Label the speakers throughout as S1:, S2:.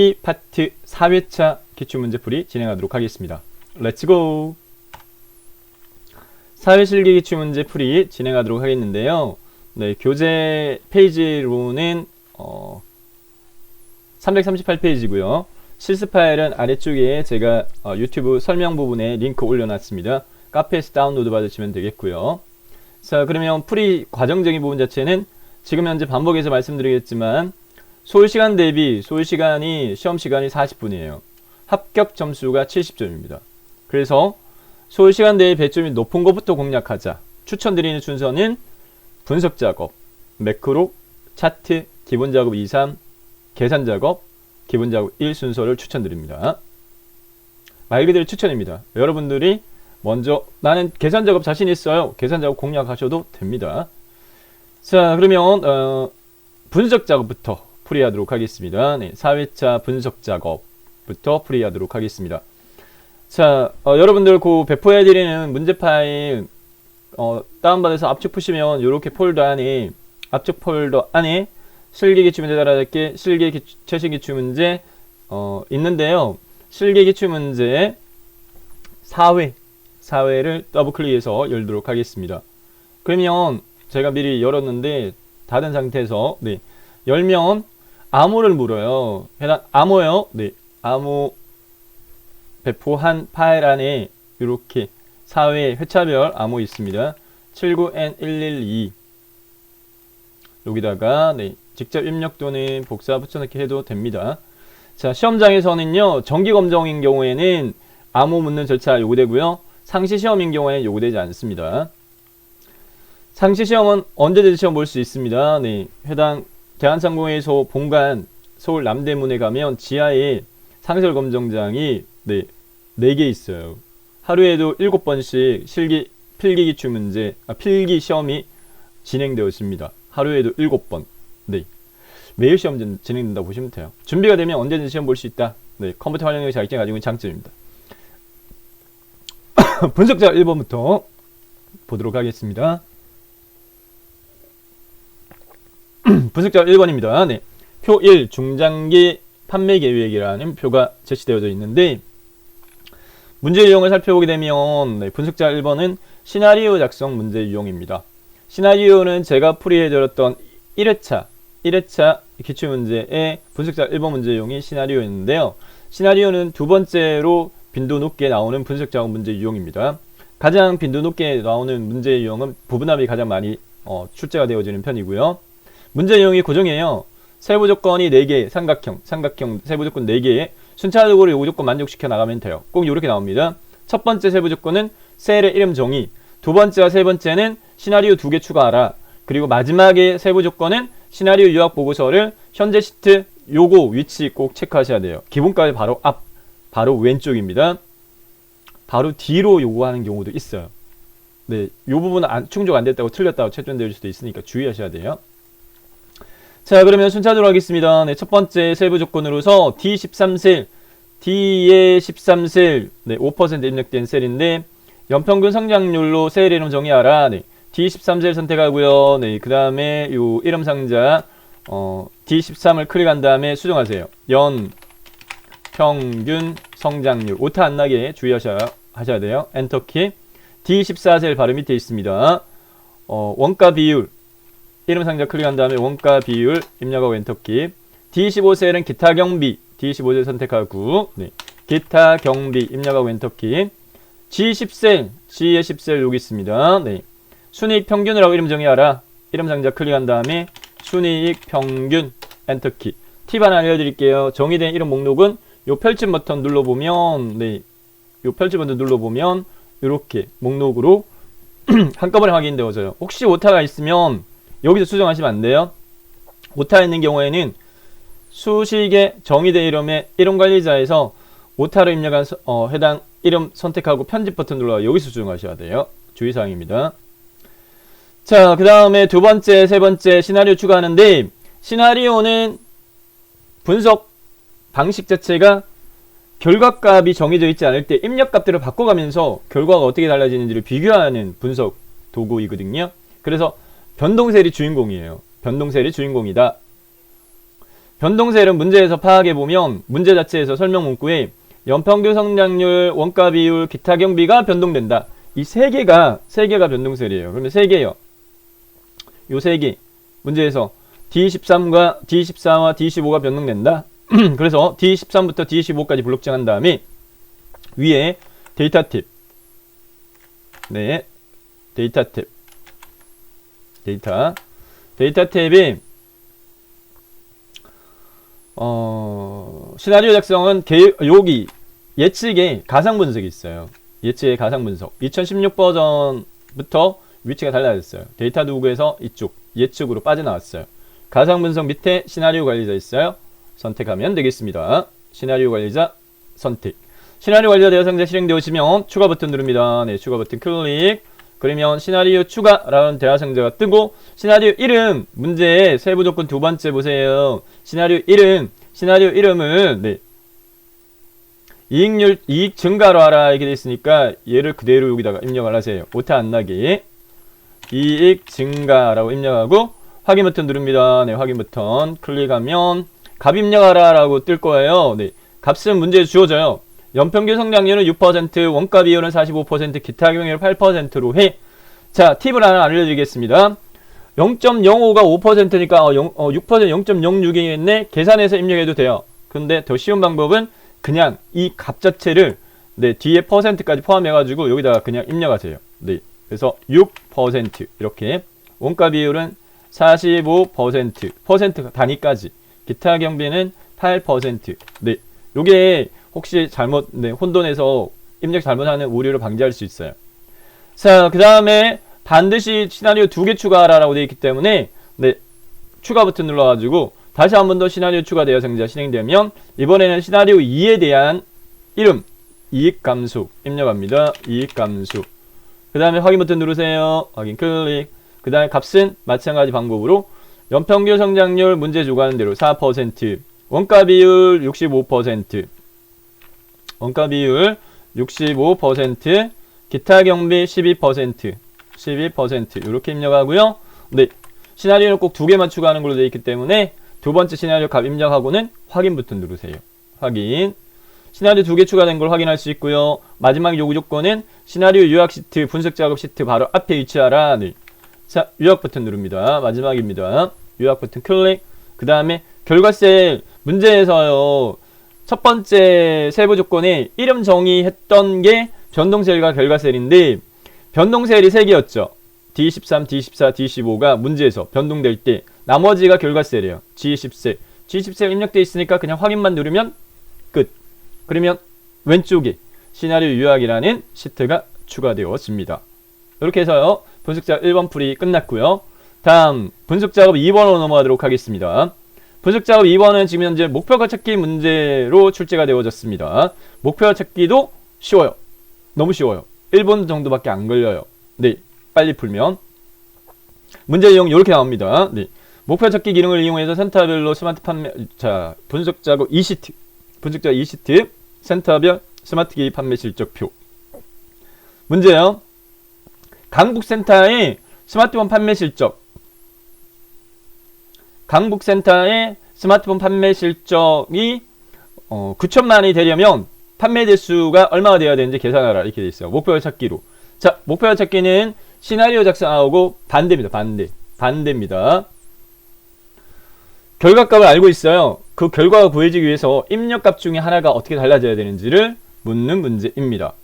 S1: 이 파트 4회차 기출문제풀이 진행하도록 하겠습니다. 렛츠고! 4회 실기 기출문제풀이 진행하도록 하겠는데요. 네, 교재 페이지로는 338페이지고요. 실습 파일은 아래쪽에 제가 유튜브 설명 부분에 링크 올려놨습니다. 카페에서 다운로드 받으시면 되겠고요. 자, 그러면 풀이 과정적인 부분 자체는 지금 현재 반복해서 말씀드리겠지만 소요시간 대비 소요시간이 시험시간이 40분이에요. 합격 점수가 70점입니다. 그래서 소요시간 대비 배점이 높은 것부터 공략하자. 추천드리는 순서는 분석작업, 매크로, 차트, 기본작업 2, 3, 계산작업, 기본작업 1 순서를 추천드립니다. 말 그대로 추천입니다. 여러분들이 먼저 나는 계산작업 자신 있어요. 계산작업 공략하셔도 됩니다. 자, 그러면 분석작업부터 풀이하도록 하겠습니다. 네, 4회차 분석작업부터 풀이하도록 하겠습니다. 자, 여러분들 그 배포해드리는 문제 파일 다운받아서 압축 푸시면 이렇게 폴더 안에 압축 폴더 안에 실기기출문제 따라잡기 최신 기출문제 있는데요. 실기기출문제 4회를 더블 클릭해서 열도록 하겠습니다. 그러면 제가 미리 열었는데 닫은 상태에서 네, 열면 암호를 물어요. 해당 암호요. 네, 암호 배포한 파일 안에 이렇게 4회 회차별 암호 있습니다. 79N112 여기다가 네, 직접 입력 또는 복사 붙여넣기 해도 됩니다. 자, 시험장에서는요, 정기검정인 경우에는 암호 묻는 절차 요구되고요. 상시시험인 경우에는 요구되지 않습니다. 상시시험은 언제든지 시험 볼 수 있습니다. 네, 해당 대한상공회소 본관 서울 남대문에 가면 지하에 상설검정장이 네, 4개 있어요. 하루에도 7번씩 필기 시험이 진행되었습니다. 하루에도 7번. 네. 매일 시험 진행된다고 보시면 돼요. 준비가 되면 언제든지 시험 볼 수 있다. 네, 컴퓨터 활용력 자격증이 가지고 있는 장점입니다. 분석자 1번부터 보도록 하겠습니다. 분석자 1번입니다. 네. 표 1 중장기 판매 계획이라는 표가 제시되어져 있는데 문제 유형을 살펴보게 되면 네, 분석자 1번은 시나리오 작성 문제 유형입니다. 시나리오는 제가 풀이해드렸던 1회차 기출문제의 분석자 1번 문제 유형이 시나리오였는데요. 시나리오는 두 번째로 빈도 높게 나오는 분석작업 문제 유형입니다. 가장 빈도 높게 나오는 문제 유형은 부분합이 가장 많이 출제가 되어지는 편이고요. 문제 유형이 고정이에요. 세부조건이 4개, 삼각형 세부조건 4개에 순차적으로 요구조건 만족시켜 나가면 돼요. 꼭 이렇게 나옵니다. 첫 번째 세부조건은 셀의 이름 정의, 두 번째와 세 번째는 시나리오 2개 추가하라. 그리고 마지막에 세부조건은 시나리오 요약 보고서를 현재 시트 요거 위치 꼭 체크하셔야 돼요. 기본값이 바로 왼쪽입니다. 바로 뒤로 요구하는 경우도 있어요. 네, 이 부분은 충족 안 됐다고 틀렸다고 채점될 수도 있으니까 주의하셔야 돼요. 자, 그러면 순차적으로 하겠습니다. 네, 첫 번째 세부 조건으로서 D13셀, D의 13셀, 네, 5% 입력된 셀인데 연평균 성장률로 셀 이름 정의하라. 네, D13셀 선택하고요. 네, 그 다음에 요 이름 상자 D13을 클릭한 다음에 수정하세요. 연평균 성장률 오타 안 나게 주의하셔야 돼요. 엔터키. D14셀 바로 밑에 있습니다. 원가 비율 이름 상자 클릭한 다음에 원가 비율 입력하고 엔터키. D15셀은 기타 경비 D15셀 선택하고 네, 기타 경비 입력하고 엔터키. G10셀 G의 10셀 여기 있습니다. 네, 순이익 평균을 하고 이름 정의하라. 이름 상자 클릭한 다음에 순이익 평균 엔터키. 팁 하나 알려드릴게요. 정의된 이름 목록은 요 펼침 버튼 눌러보면 네, 요 펼침 버튼 눌러보면 이렇게 목록으로 한꺼번에 확인되어져요. 혹시 오타가 있으면 여기서 수정하시면 안 돼요. 오타 있는 경우에는 수식의 정의된 이름의 이름 관리자에서 오타를 입력한 해당 이름 선택하고 편집 버튼 눌러 여기서 수정하셔야 돼요. 주의사항입니다. 자, 그 다음에 두 번째, 세 번째 시나리오 추가하는데 시나리오는 분석 방식 자체가 결과값이 정해져 있지 않을 때 입력값들을 바꿔가면서 결과가 어떻게 달라지는지를 비교하는 분석 도구이거든요. 그래서 변동셀이 주인공이에요. 변동셀이 주인공이다. 변동세율은 문제에서 파악해보면 문제 자체에서 설명 문구에 연평균 성장률, 원가 비율, 기타 경비가 변동된다. 이 세 개가 변동세율이에요. 그러면 세 개요. 요 세 개. 문제에서 D13과 D14와 D15가 변동된다. 그래서 D13부터 D15까지 블록 정한 다음에 위에 데이터 탭. 네. 데이터 탭. 데이터 탭에 시나리오 작성은 여기 예측의 가상 분석이 있어요. 예측의 가상 분석. 2016 버전부터 위치가 달라졌어요. 데이터 도구에서 이쪽 예측으로 빠져나왔어요. 가상 분석 밑에 시나리오 관리자 있어요. 선택하면 되겠습니다. 시나리오 관리자 선택. 시나리오 관리자 대상자 실행되어지면 추가 버튼 누릅니다. 네, 추가 버튼 클릭. 그러면 시나리오 추가라는 대화상자가 뜨고 시나리오 이름 문제의 세부 조건 두 번째 보세요. 시나리오 이름은 네. 이익 증가로 하라 이렇게 돼 있으니까 얘를 그대로 여기다가 입력을 하세요. 오타 안 나게 이익 증가라고 입력하고 확인 버튼 누릅니다. 네, 확인 버튼 클릭하면 값 입력하라 라고 뜰 거예요. 네, 값은 문제에 주어져요. 연평균 성장률은 6%, 원가 비율은 45%, 기타 경영률 8%로 해. 자, 팁을 하나 알려드리겠습니다. 0.05가 5%니까 6% 0.06이겠네. 계산해서 입력해도 돼요. 근데 더 쉬운 방법은 그냥 이 값 자체를 네, 뒤에 퍼센트까지 포함해가지고 여기다가 그냥 입력하세요. 네, 그래서 6% 이렇게 원가 비율은 45% 퍼센트 단위까지 기타 경비는 8% 네, 요게 혹시 잘못 혼돈해서 입력 잘못하는 오류를 방지할 수 있어요. 자, 그 다음에 반드시 시나리오 2개 추가하라고 되어 있기 때문에 네, 추가 버튼 눌러가지고 다시 한 번 더 시나리오 추가 대화상자 실행되면 이번에는 시나리오 2에 대한 이름 이익감수 입력합니다. 이익감수. 그 다음에 확인 버튼 누르세요. 확인 클릭. 그 다음에 값은 마찬가지 방법으로 연평균 성장률 문제 주관하는 대로 4%, 원가 비율 65%, 원가 비율 65%, 기타 경비 12%, 12% 이렇게 입력하고요. 네, 시나리오는 꼭 두 개만 추가하는 걸로 되어 있기 때문에 두 번째 시나리오 값 입력하고는 확인 버튼 누르세요. 확인. 시나리오 2개 추가된 걸 확인할 수 있고요. 마지막 요구 조건은 시나리오 요약 시트, 분석 작업 시트 바로 앞에 위치하라. 네. 자, 요약 버튼 누릅니다. 마지막입니다. 요약 버튼 클릭. 그 다음에 결과셀 문제에서요. 첫 번째 세부 조건에 이름 정의했던 게 변동셀과 결과셀인데 변동셀이 3개였죠. D13, D14, D15가 문제에서 변동될 때 나머지가 결과셀이에요. G10셀. G10셀 입력되어 있으니까 그냥 확인만 누르면 끝. 그러면 왼쪽에 시나리오 요약이라는 시트가 추가되어집니다. 이렇게 해서요. 분석작업 1번 풀이 끝났고요. 다음 분석작업 2번으로 넘어가도록 하겠습니다. 분석작업 2번은 지금 현재 목표가 찾기 문제로 출제가 되어졌습니다. 목표가 찾기도 쉬워요. 너무 쉬워요. 1분 정도밖에 안 걸려요. 네, 빨리 풀면 문제 내용 이렇게 나옵니다. 네, 목표 찾기 기능을 이용해서 센터별로 스마트 판매 분석작업 2시트 분석작업 2시트 센터별 스마트 기기 판매 실적표. 문제요. 강북센터의 스마트폰 판매 실적. 강북센터의 스마트폰 판매 실적이 9천만이 되려면 판매 대수가 얼마가 돼야 되는지 계산하라 이렇게 돼 있어요. 목표 찾기로. 자, 목표 찾기는 시나리오 작성하고 반대입니다. 반대입니다. 결과값을 알고 있어요. 그 결과가 구해지기 위해서 입력값 중에 하나가 어떻게 달라져야 되는지를 묻는 문제입니다.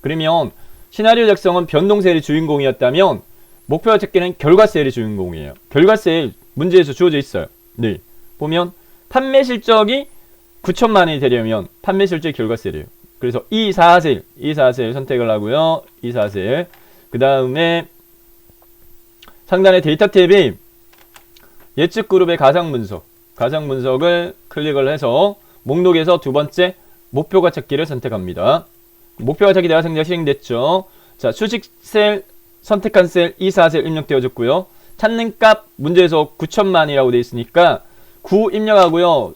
S1: 그러면 시나리오 작성은 변동셀이 주인공이었다면 목표 찾기는 결과셀이 주인공이에요. 결과셀 문제에서 주어져 있어요. 네, 보면 판매 실적이 9천만이 되려면 판매 실적이 결과셀이에요. 그래서 이 4셀 선택을 하고요. 이 4셀. 그 다음에 상단의 데이터 탭이 예측 그룹의 가상 분석을 클릭을 해서 목록에서 두 번째 목표가 찾기를 선택합니다. 목표가 찾기 대화상자 실행됐죠. 자, 수식셀 선택한 셀 2, 4셀 입력되어졌고요. 찾는 값 문제에서 9천만이라고 되어 있으니까 9 입력하고요.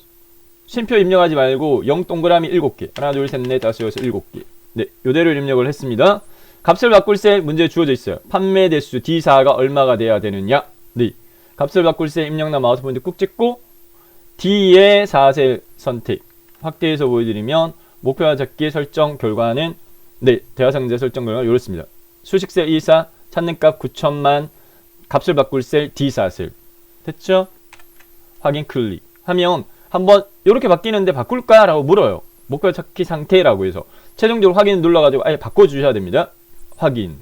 S1: 쉼표 입력하지 말고 0 동그라미 7개. 하나, 둘, 셋, 넷, 다섯, 여섯, 7개. 네, 요대로 입력을 했습니다. 값을 바꿀 셀 문제에 주어져 있어요. 판매 대수 D4가 얼마가 돼야 되느냐. 네, 값을 바꿀 셀 입력나 마우스 포인트 꾹 찍고 D의 4셀 선택 확대해서 보여드리면 목표와 찾기 설정 결과는 네, 대화상자 설정 결과가 이렇습니다. 수식셀 24 찾는 값 9천만 값을 바꿀 셀 D4셀 됐죠? 확인 클릭 하면 한번 이렇게 바뀌는데 바꿀까? 라고 물어요. 목표 찾기 상태라고 해서 최종적으로 확인 눌러가지고 아예 바꿔주셔야 됩니다. 확인.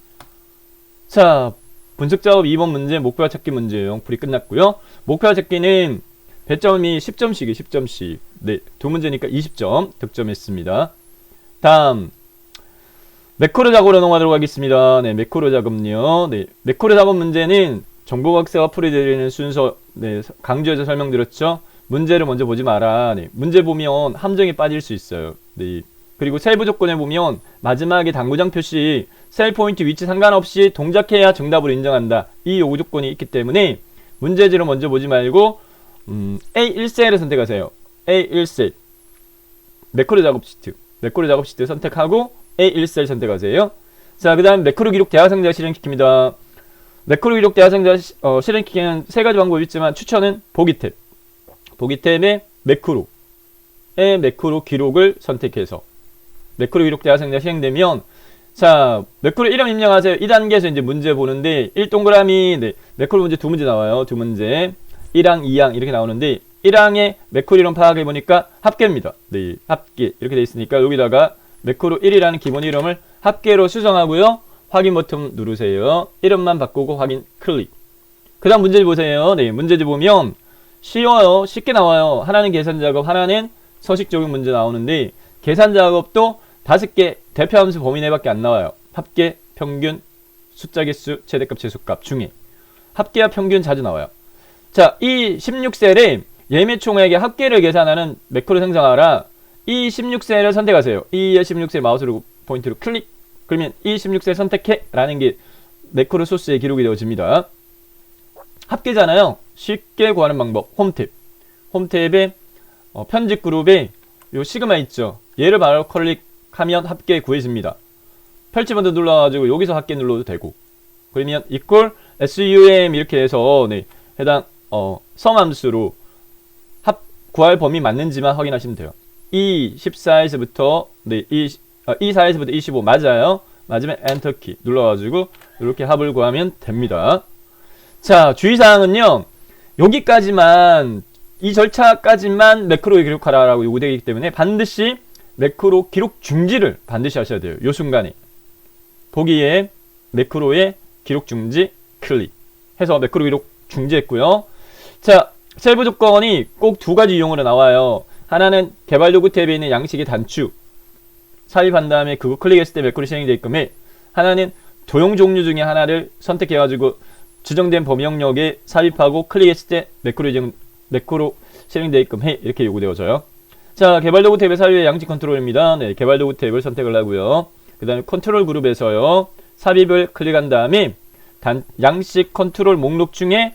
S1: 자, 분석 작업 2번 문제 목표 찾기 문제 영풀이 끝났고요. 목표 찾기는 배점이 10점씩이 10점씩. 네, 두 문제니까 20점 득점했습니다. 다음 매크로 작업으로 넘어가도록 하겠습니다. 네, 매크로 작업요. 네, 매크로 작업 문제는 정보학생가 풀이드리는 순서 네, 강조해서 설명드렸죠. 문제를 먼저 보지 마라. 네, 문제 보면 함정에 빠질 수 있어요. 네, 그리고 셀부 조건에 보면 마지막에 당구장 표시 셀 포인트 위치 상관없이 동작해야 정답으로 인정한다. 이 요구 조건이 있기 때문에 문제지를 먼저 보지 말고 A1셀을 선택하세요. A1셀 매크로 작업 시트 매크로 작업 시트 선택하고 A1셀 선택하세요. 자, 그 다음 매크로 기록 대화상자 실행시킵니다. 매크로 기록 대화상자 실행시키는 세 가지 방법이 있지만 추천은 보기 탭 보기 탭에 매크로의 매크로 기록을 선택해서 매크로 기록 대화상자 실행되면 자, 매크로 이름 입력하세요. 2단계에서 이제 문제 보는데 1동그라미 네, 매크로 문제 두 문제 나와요. 두 문제 1항, 2항 이렇게 나오는데 1항에 매크로 이름 파악해 보니까 합계입니다. 네, 합계 이렇게 돼 있으니까 여기다가 매크로 1이라는 기본 이름을 합계로 수정하고요. 확인 버튼 누르세요. 이름만 바꾸고 확인 클릭. 그 다음 문제지 보세요. 네, 문제지 보면 쉬워요. 쉽게 나와요. 하나는 계산 작업, 하나는 서식 적용 문제 나오는데 계산 작업도 5개 대표함수 범위 내밖에 안 나와요. 합계, 평균, 숫자 개수, 최대값, 최소값 중에 합계와 평균 자주 나와요. 자, 이 16셀에 예매총액의 합계를 계산하는 매크로 생성하라. 이 16셀을 선택하세요. 이 16셀 마우스로 포인트로 클릭. 그러면 이 16셀 선택해 라는 게 매크로 소스에 기록이 되어집니다. 합계잖아요. 쉽게 구하는 방법. 홈탭. 홈탭에 편집 그룹에 요 시그마 있죠. 얘를 바로 클릭하면 합계 구해집니다. 펼치 버튼 눌러가지고 여기서 합계 눌러도 되고. 그러면 equal sum 이렇게 해서 네, 해당 성함수로 구할 범위 맞는지만 확인하시면 돼요. 이 14에서부터 네, 이 4에서부터 25 맞아요. 맞으면 엔터키 눌러가지고 이렇게 합을 구하면 됩니다. 자, 주의사항은요. 여기까지만 이 절차까지만 매크로에 기록하라라고 요구되기 때문에 반드시 매크로 기록 중지를 반드시 하셔야 돼요. 요 순간에 보기에 매크로의 기록 중지 클릭 해서 매크로 기록 중지했고요. 자, 셀부 조건이 꼭 두 가지 유형으로 나와요. 하나는 개발 도구 탭에 있는 양식의 단추 삽입한 다음에 그거 클릭했을 때 매크로 실행되게끔 해. 하나는 도형 종류 중에 하나를 선택해가지고 지정된 범위 영역에 삽입하고 클릭했을 때 매크로 실행되게끔 해. 이렇게 요구되어져요. 자, 개발 도구 탭의 삽입의 양식 컨트롤입니다. 네, 개발 도구 탭을 선택을 하고요. 그 다음에 컨트롤 그룹에서요. 삽입을 클릭한 다음에 양식 컨트롤 목록 중에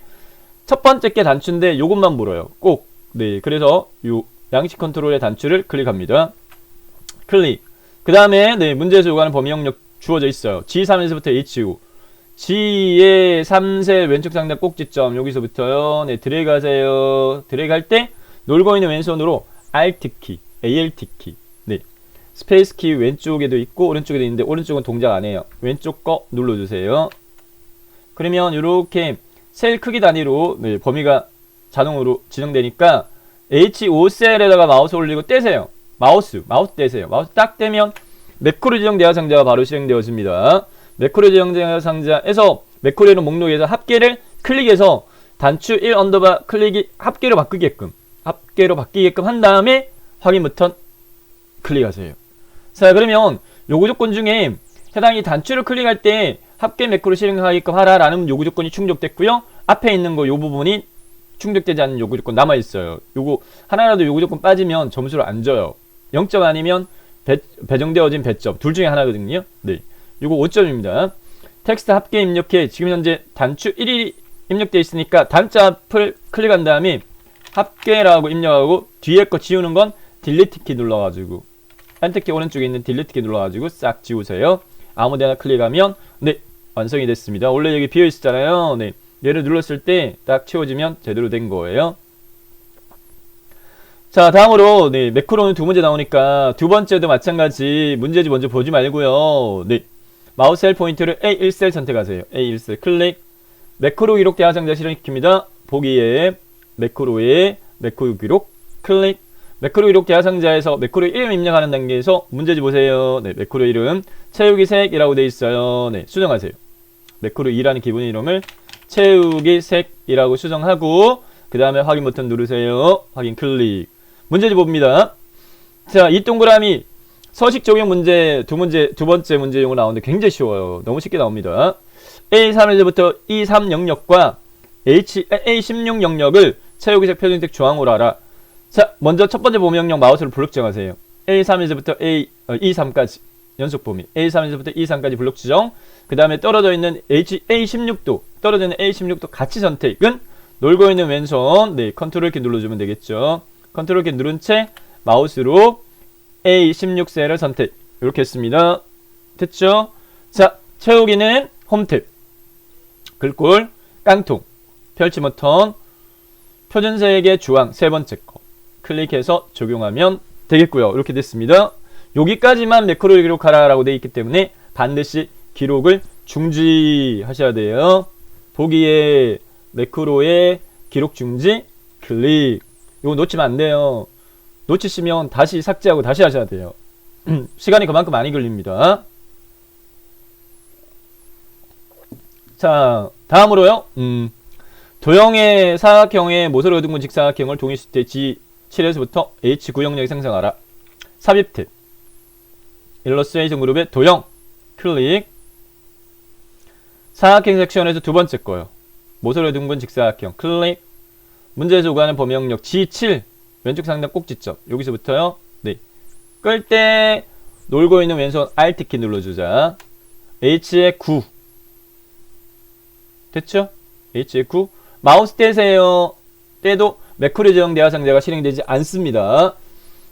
S1: 첫 번째 게 단추인데 요것만 물어요. 꼭. 네, 그래서 요 양식 컨트롤의 단추를 클릭합니다. 클릭. 그 다음에 네, 문제에서 요구하는 범위 영역 주어져 있어요. G3에서부터 H5. G의 3셀 왼쪽 상단 꼭지점 여기서부터요. 네, 드래그 하세요. 드래그 할 때 놀고 있는 왼손으로 Alt키, Alt키. 네. 스페이스 키 왼쪽에도 있고 오른쪽에도 있는데 오른쪽은 동작 안 해요. 왼쪽 거 눌러주세요. 그러면 이렇게 셀 크기 단위로 네, 범위가 자동으로 지정되니까 H5셀에다가 마우스 올리고 떼세요. 마우스 떼세요. 마우스 딱 떼면 매크로 지정 대화 상자가 바로 실행되어집니다. 매크로 지정 대화 상자에서 매크로 이름 목록에서 합계를 클릭해서 단추 1 언더바 클릭이 합계로 바뀌게끔 한 다음에 확인 버튼 클릭하세요. 자, 그러면 요구 조건 중에 해당이 단추를 클릭할 때 합계 매크로 실행하게끔 하라라는 요구 조건이 충족됐고요. 앞에 있는 거 요 부분이 충족되지 않는 요구 조건 남아 있어요. 요거 하나라도 요구 조건 빠지면 점수를 안 줘요. 0점 아니면 배정되어진 배점 둘 중에 하나거든요. 네, 요거 5점입니다. 텍스트 합계 입력해. 지금 현재 단추 1이 입력되어 있으니까 단자 앞을 클릭한 다음에 합계라고 입력하고 뒤에 거 지우는 건 딜리트 키 눌러가지고 엔터키 오른쪽에 있는 딜리트 키 눌러가지고 싹 지우세요. 아무데나 클릭하면 네, 완성이 됐습니다. 원래 여기 비어 있었잖아요. 네, 얘를 눌렀을 때 딱 채워지면 제대로 된 거예요. 자, 다음으로 네, 매크로는 두 문제 나오니까 두 번째도 마찬가지 문제집 먼저 보지 말고요. 네, 마우스 헬 포인트를 A1셀 선택하세요. A1셀 클릭. 매크로 기록 대화상자 실행시킵니다. 보기에 매크로의 매크로 기록 클릭. 매크로 기록 대화상자에서 매크로 이름 입력하는 단계에서 문제집 보세요. 네, 매크로 이름 채우기 색이라고 되어 있어요. 네, 수정하세요. 매크로 2라는 기본 이름을 채우기 색이라고 수정하고 그 다음에 확인 버튼 누르세요. 확인 클릭. 문제집 봅니다. 자, 이 동그라미 서식 적용 문제 두 번째 문제용으로 나오는데 굉장히 쉬워요. 너무 쉽게 나옵니다. A3에서부터 E3 영역과 A16 영역을 채우기 색 표준색 주황으로 알아. 자, 먼저 첫 번째 범위 영역 마우스로 블록 지정하세요. A3에서부터 E3까지 연속 범위. A3에서부터 E3까지 블록 지정. 그 다음에 떨어져 있는 A16도, 떨어져 있는 A16도 같이 선택은 놀고 있는 왼손, 네, 컨트롤 키 눌러주면 되겠죠. 컨트롤 키 누른 채 마우스로 A16셀을 선택. 이렇게 했습니다. 됐죠? 자, 채우기는 홈탭, 글꼴, 깡통, 펼치 버튼, 표준색의 주황 세 번째 거 클릭해서 적용하면 되겠고요. 이렇게 됐습니다. 여기까지만 매크로를 기록하라 라고 되어 있기 때문에 반드시 기록을 중지하셔야 돼요. 보기에 매크로의 기록 중지 클릭. 이거 놓치면 안 돼요. 놓치시면 다시 삭제하고 다시 하셔야 돼요. 시간이 그만큼 많이 걸립니다. 자, 다음으로요. 도형의 사각형의 모서리 어둔근 직사각형을 동일시 때 G7에서부터 H9 영역이 생성하라. 삽입 탭. 일러스트레이션 그룹의 도형 클릭. 사각형 섹션에서 두 번째 거요. 모서리 어둔근 직사각형 클릭. 문제에서 구하는 범위 영역 G7 왼쪽 상단 꼭지점 여기서부터요. 네, 끌 때 놀고 있는 왼손 Alt키 눌러주자. H의 9 됐죠? H의 9 마우스 떼세요. 떼도 매크로 지정 대화상자가 실행되지 않습니다.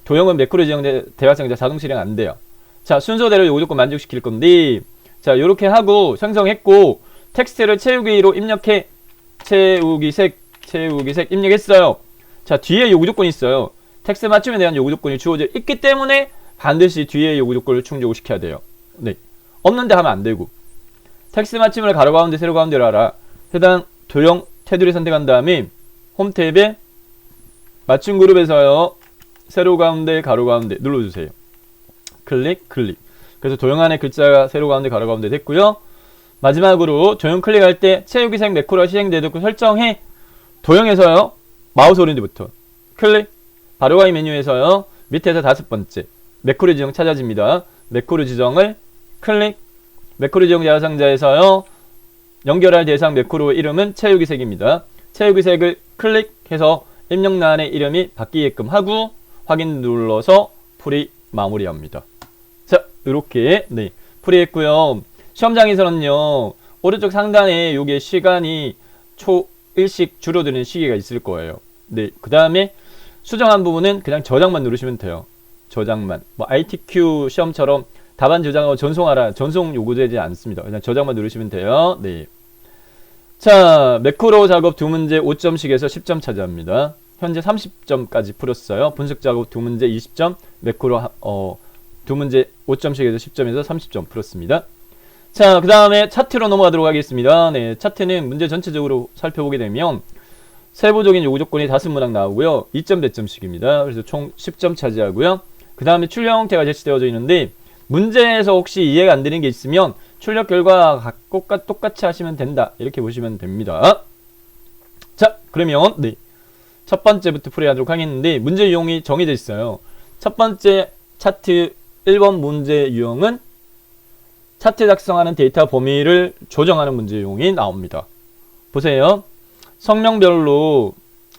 S1: 도형은 매크로 지정 대화상자 자동 실행 안 돼요. 자, 순서대로 요거 조건 만족시킬 건데, 자, 요렇게 하고 생성했고 텍스트를 채우기로 입력해. 채우기 색 입력했어요. 자, 뒤에 요구 조건이 있어요. 텍스트 맞춤에 대한 요구 조건이 주어져 있기 때문에 반드시 뒤에 요구 조건을 충족을 시켜야 돼요. 네, 없는데 하면 안 되고. 텍스트 맞춤을 가로 가운데 세로 가운데로 하라. 해당 도형 테두리 선택한 다음에 홈 탭에 맞춤 그룹에서요. 세로 가운데 가로 가운데 눌러주세요. 클릭. 그래서 도형 안에 글자가 세로 가운데 가로 가운데 됐고요. 마지막으로 도형 클릭할 때 채우기 색 매크로가 실행되도록 설정해. 도형에서요. 마우스 오른쪽부터 클릭. 바로가기 메뉴에서요. 밑에서 다섯 번째 매크로 지정 찾아집니다. 매크로 지정을 클릭. 매크로 지정 대화상자에서요. 연결할 대상 매크로 이름은 채우기 색입니다. 채우기 색을 클릭해서 입력란의 이름이 바뀌게끔 하고 확인 눌러서 풀이 마무리합니다. 자, 이렇게 네, 풀이했고요. 시험장에서는요. 오른쪽 상단에 요게 시간이 초일씩 줄어드는 시기가 있을 거예요. 네, 그 다음에 수정한 부분은 그냥 저장만 누르시면 돼요. 저장만. 뭐 ITQ 시험처럼 답안 저장하고 전송하라. 전송 요구되지 않습니다. 그냥 저장만 누르시면 돼요. 네. 자, 매크로 작업 두 문제 5점씩에서 10점 차지합니다. 현재 30점까지 풀었어요. 분석 작업 두 문제 20점, 매크로 두 문제 5점씩에서 10점에서 30점 풀었습니다. 자, 그 다음에 차트로 넘어가도록 하겠습니다. 네, 차트는 문제 전체적으로 살펴보게 되면 세부적인 요구 조건이 5문항 나오고요. 2점 대점씩입니다. 그래서 총 10점 차지하고요. 그 다음에 출력 형태가 제시되어져 있는데 문제에서 혹시 이해가 안 되는 게 있으면 출력 결과 똑같이 하시면 된다. 이렇게 보시면 됩니다. 자, 그러면 네, 첫 번째부터 풀이하도록 하겠는데 문제 유형이 정해져 있어요. 첫 번째 차트 1번 문제 유형은 차트 작성하는 데이터 범위를 조정하는 문제 유형이 나옵니다. 보세요. 성명별로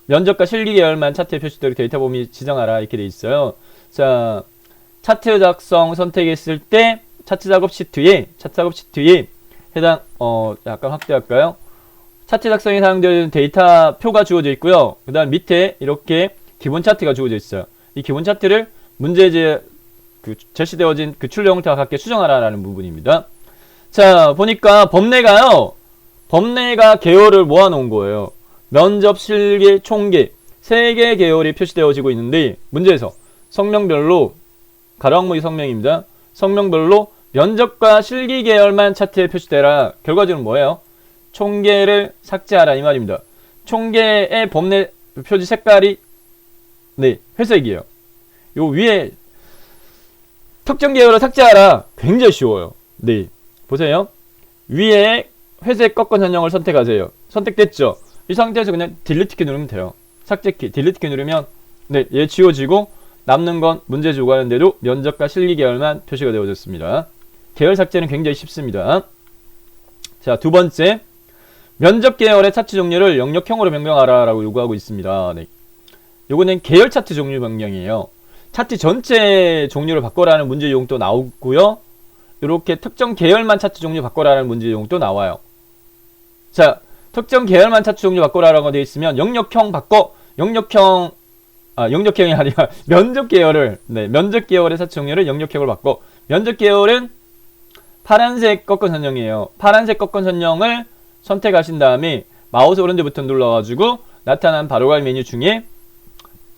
S1: 면적과 실기 계열만 차트에 표시되도록 데이터 범위 지정하라 이렇게 돼 있어요. 자, 차트 작성 선택했을 때 차트 작업 시트에 해당 약간 확대할까요? 차트 작성에 사용되는 데이터 표가 주어져 있고요. 그 다음 밑에 이렇게 기본 차트가 주어져 있어요. 이 기본 차트를 문제에 제시되어진 그 출력 형태와 같게 수정하라라는 부분입니다. 자, 보니까 범례가 계열을 모아놓은 거예요. 면접, 실기, 총계 3개 계열이 표시되어지고 있는데 문제에서 성명별로 가로항목이 성명입니다. 성명별로 면접과 실기 계열만 차트에 표시되라. 결과적으로 뭐예요? 총계를 삭제하라 이 말입니다. 총계의 범례 표지 색깔이 네 회색이에요. 요 위에 특정 계열을 삭제하라. 굉장히 쉬워요. 네 보세요. 위에 회색 꺾은 선형을 선택하세요. 선택됐죠? 이 상태에서 그냥 딜리트 키 누르면 돼요. 삭제키 딜리트 키 누르면 네, 얘 지워지고 남는 건 문제 주고하는 대로 면접과 실기 계열만 표시가 되어졌습니다. 계열 삭제는 굉장히 쉽습니다. 자, 두 번째 면접 계열의 차트 종류를 영역형으로 변경하라 라고 요구하고 있습니다. 네. 요거는 계열 차트 종류 변경이에요. 차트 전체 종류를 바꿔라는 문제 용도 나오고요. 이렇게 특정 계열만 차트 종류 바꿔라는 문제 용도 나와요. 자, 특정 계열만 차트 종류 바꿔라라고 되어 있으면 영역형 바꿔 영역형이 아니라 면접 계열을 면접 계열의 차트 종류를 영역형으로 바꿔. 면접 계열은 파란색 꺾은 선형이에요. 파란색 꺾은 선형을 선택하신 다음에 마우스 오른쪽 버튼 눌러가지고 나타난 바로갈 메뉴 중에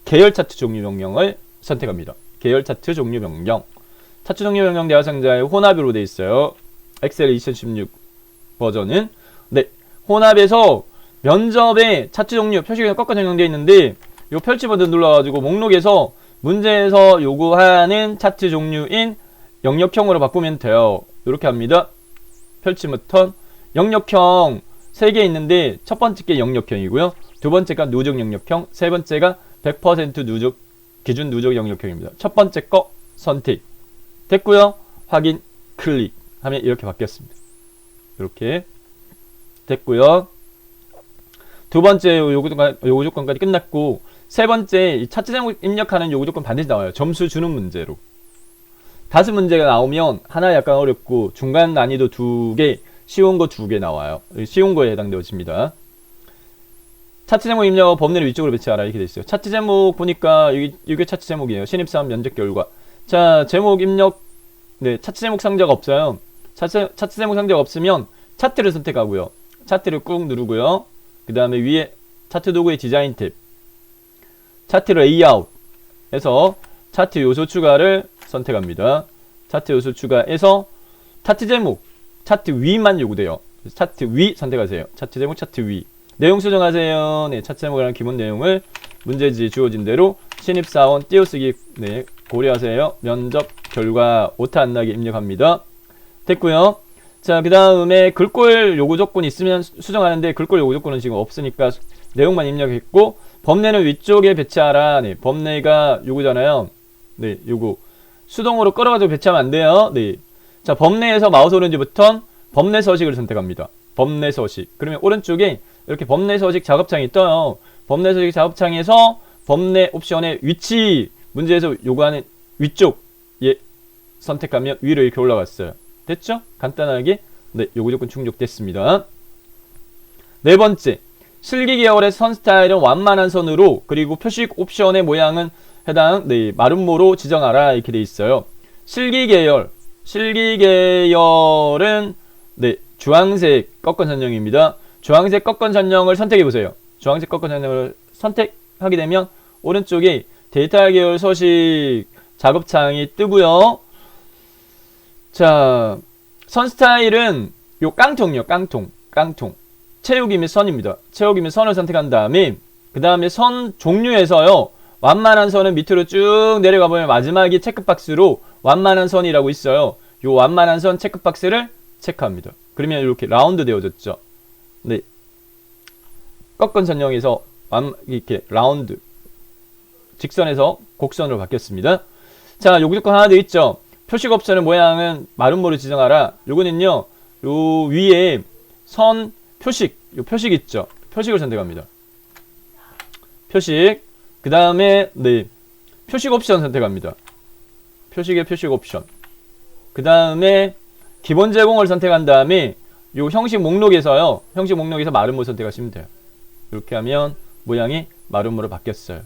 S1: 계열 차트 종류 변경을 선택합니다. 계열 차트 종류 변경. 차트 종류 변경 대화상자에 혼합으로 되어 있어요. 엑셀 2016 버전은 네 혼합에서 면접에 차트 종류 표시가 꺾어 변경되어 있는데 요 펼치 버튼 눌러가지고 목록에서 문제에서 요구하는 차트 종류인 영역형으로 바꾸면 돼요. 이렇게 합니다. 펼치 버튼 영역형 3개 있는데 첫 번째 게 영역형이고요. 두 번째가 누적 영역형, 세 번째가 100% 누적 기준 누적 영역형입니다. 첫 번째 거 선택 됐고요. 확인 클릭 하면 이렇게 바뀌었습니다. 이렇게 됐고요. 두 번째 요구 조건까지 끝났고 세 번째 이 차트 제목 입력하는 요구 조건 반드시 나와요. 점수 주는 문제로. 5문제가 나오면 하나 약간 어렵고 중간 난이도 2개, 쉬운 거 2개 나와요. 쉬운 거에 해당되어집니다. 차트 제목 입력 범례를 위쪽으로 배치하라 이렇게 돼 있어요. 차트 제목 보니까 이게 차트 제목이에요. 신입사원 면접 결과. 자, 제목 입력 네, 차트 제목 상자가 없어요. 차트 제목 상자가 없으면 차트를 선택하고요. 차트를 꾹 누르고요. 그 다음에 위에 차트 도구의 디자인 탭, 차트 레이아웃 해서 차트 요소 추가를 선택합니다. 차트 요소 추가해서 차트 제목, 차트 위만 요구돼요. 차트 위 선택하세요. 차트 제목, 차트 위. 내용 수정하세요. 네, 차트 제목이라는 기본 내용을 문제지 주어진 대로 신입사원 띄어쓰기 네, 고려하세요. 면접 결과 오타 안 나게 입력합니다. 됐고요. 자, 그 다음에 글꼴 요구 조건 있으면 수정하는데 글꼴 요구 조건은 지금 없으니까 내용만 입력했고 범례는 위쪽에 배치하라. 네, 범례가 요구잖아요. 네, 요구. 수동으로 끌어가지고 배치하면 안 돼요. 네. 자, 범례에서 마우스 오른쪽 버튼 범례 서식을 선택합니다. 범례 서식. 그러면 오른쪽에 이렇게 범례 서식 작업창이 떠요. 범례 서식 작업창에서 범례 옵션의 위치 문제에서 요구하는 위쪽 예 선택하면 위로 이렇게 올라갔어요. 됐죠? 간단하게 네, 요구 조건 충족됐습니다. 네 번째, 실기 계열의 선 스타일은 완만한 선으로 그리고 표식 옵션의 모양은 해당 네, 마름모로 지정하라 이렇게 돼 있어요. 실기 계열은 네, 주황색 꺾은 선형입니다. 주황색 꺾은 선형을 선택해 보세요. 주황색 꺾은 선형을 선택하게 되면 오른쪽에 데이터 계열 서식 작업창이 뜨고요. 자, 선 스타일은 요 깡통이요. 깡통. 채우기 및 선입니다. 채우기 및 선을 선택한 다음에 그 다음에 선 종류에서요. 완만한 선은 밑으로 쭉 내려가 보면 마지막에 체크박스로 완만한 선이라고 있어요. 요 완만한 선 체크박스를 체크합니다. 그러면 이렇게 라운드 되어졌죠. 네. 꺾은 선형에서 이렇게 라운드 직선에서 곡선으로 바뀌었습니다. 자, 요구 조건 하나 더 있죠. 표식 옵션의 모양은 마름모로 지정하라. 요거는요. 요 위에 선 표식, 요 표식 있죠. 표식을 선택합니다. 표식. 그 다음에 네. 표식 옵션 선택합니다. 표식의 표식 옵션. 그 다음에 기본 제공을 선택한 다음에 요 형식 목록에서요. 형식 목록에서 마름모 선택하시면 돼요. 이렇게 하면 모양이 마름모로 바뀌었어요.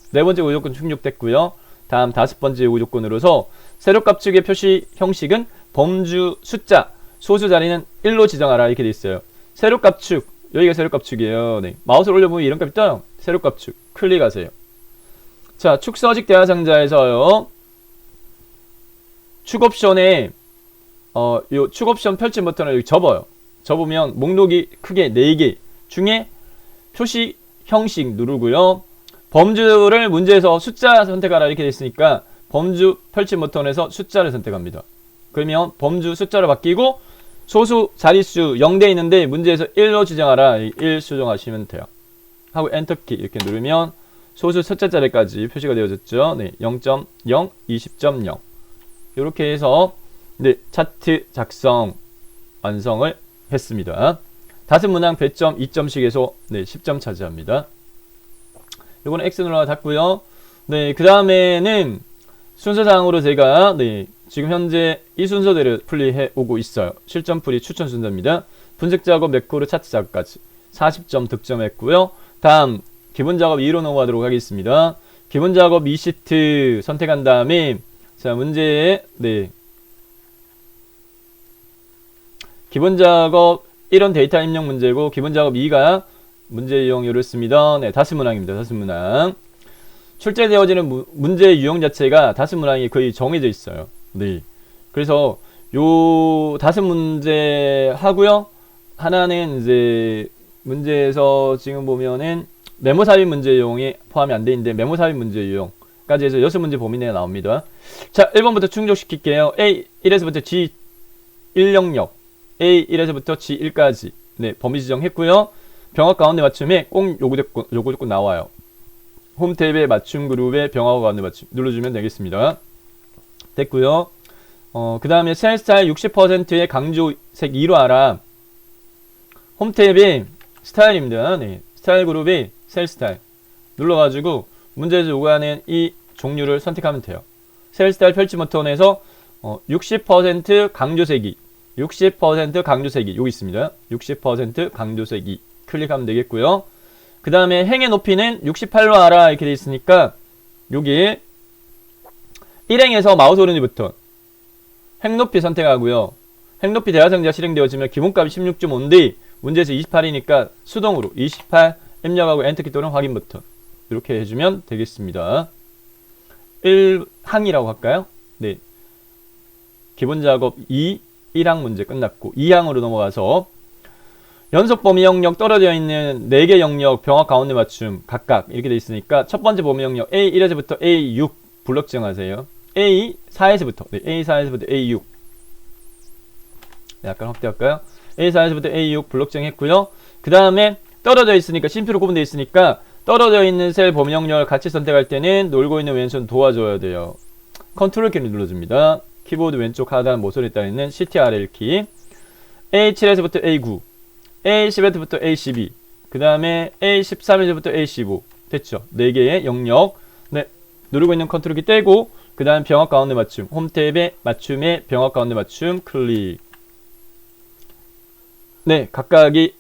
S1: 네 번째 요구조건 충족됐고요. 다음 5번째 요구조건으로서 세로값 측의 표시 형식은 범주 숫자 소수 자리는 1로 지정하라 이렇게 돼 있어요. 세로값 축 여기가 세로값 축이에요. 네. 마우스를 올려보면 이런 값이 떠요. 세로값 축. 클릭하세요. 자, 축서직 대화상자에서요. 축 옵션에 요 축 옵션 펼침 버튼을 여기 접어요. 접으면 목록이 크게 4개 중에 표시 형식 누르고요. 범주를 문제에서 숫자 선택하라 이렇게 되어 있으니까 범주 펼침 버튼에서 숫자를 선택합니다. 그러면 범주 숫자로 바뀌고 소수 자릿수 0대 있는데 문제에서 1로 지정하라. 1 수정하시면 돼요. 하고 엔터키 이렇게 누르면 소수 숫자 자리까지 표시가 되어졌죠. 네, 0.0, 20.0 이렇게 해서 네, 차트 작성 완성을 했습니다. 다섯 문항 배점 2점씩에서 네, 10점 차지합니다. 요거는 X 눌러가 닫고요. 네, 그 다음에는 순서상으로 제가 네, 지금 현재 이 순서대로 풀이해 오고 있어요. 실전 풀이 추천 순서입니다. 분석 작업, 매크로, 차트 작업까지 40점 득점했고요. 다음 기본 작업 2로 넘어가도록 하겠습니다. 기본 작업 2시트 선택한 다음에 자, 문제에 네, 기본 작업 1은 데이터 입력 문제고 기본 작업 2가 문제 유형을 씁니다. 네, 다섯 문항입니다. 다섯 문항. 출제되어지는 문제 유형 자체가 다섯 문항이 거의 정해져 있어요. 네. 그래서 요 다섯 문제 하고요. 하나는 이제 문제에서 지금 보면은 메모 삽입 문제 유형이 포함이 안 돼 있는데 메모 삽입 문제 유형까지 해서 6문제 범위 내에 나옵니다. 자, 1번부터 충족시킬게요. A1에서부터 G1 영역, A1에서부터 G1까지 네, 범위 지정했고요. 병합 가운데 맞춤에 꼭 요구 조건 나와요. 홈 탭에 맞춤 그룹에 병합 가운데 맞춤 눌러주면 되겠습니다. 됐고요. 그 다음에 셀 스타일 60%의 강조색 2로 알아. 홈 탭에 스타일입니다. 네, 스타일 그룹에 셀 스타일 눌러가지고 문제에서 요구하는 이 종류를 선택하면 돼요. 셀 스타일 펼침 버튼에서 60% 강조색이 60% 강조색이 여기 있습니다. 60% 강조색이 클릭하면 되겠고요. 그 다음에 행의 높이는 68로 알아 이렇게 되어 있으니까 여기 1행에서 마우스 오른쪽 버튼 행 높이 선택하고요. 행 높이 대화상자 실행되어지면 기본값이 16.5인데 문제에서 28이니까 수동으로 28 입력하고 엔터키 또는 확인 버튼 이렇게 해주면 되겠습니다. 1항이라고 할까요? 네. 기본 작업 1항 문제 끝났고 2항으로 넘어가서 연속 범위 영역 떨어져 있는 4개 영역 병합 가운데 맞춤 각각 이렇게 되어 있으니까 첫 번째 범위 영역 A1에서부터 A6 블럭 지정하세요. A4에서부터 네, A4에서부터 A6 네, 약간 확대할까요? A4에서부터 A6 블럭 지정했고요. 그 다음에 떨어져 있으니까 심표로 구분되어 있으니까 떨어져 있는 셀 범위 영역을 같이 선택할 때는 놀고 있는 왼손 도와줘야 돼요. 컨트롤 키를 눌러줍니다. 키보드 왼쪽 하단 모서리에 따라 있는 CTRL 키 A7에서부터 A9 A10에서부터 A12 그 다음에 A13에서부터 A15 됐죠? 4개의 영역 네, 누르고 있는 컨트롤 키 떼고 그 다음 병합 가운데 맞춤 홈 탭에 맞춤에 병합 가운데 맞춤 클릭 네, 각각이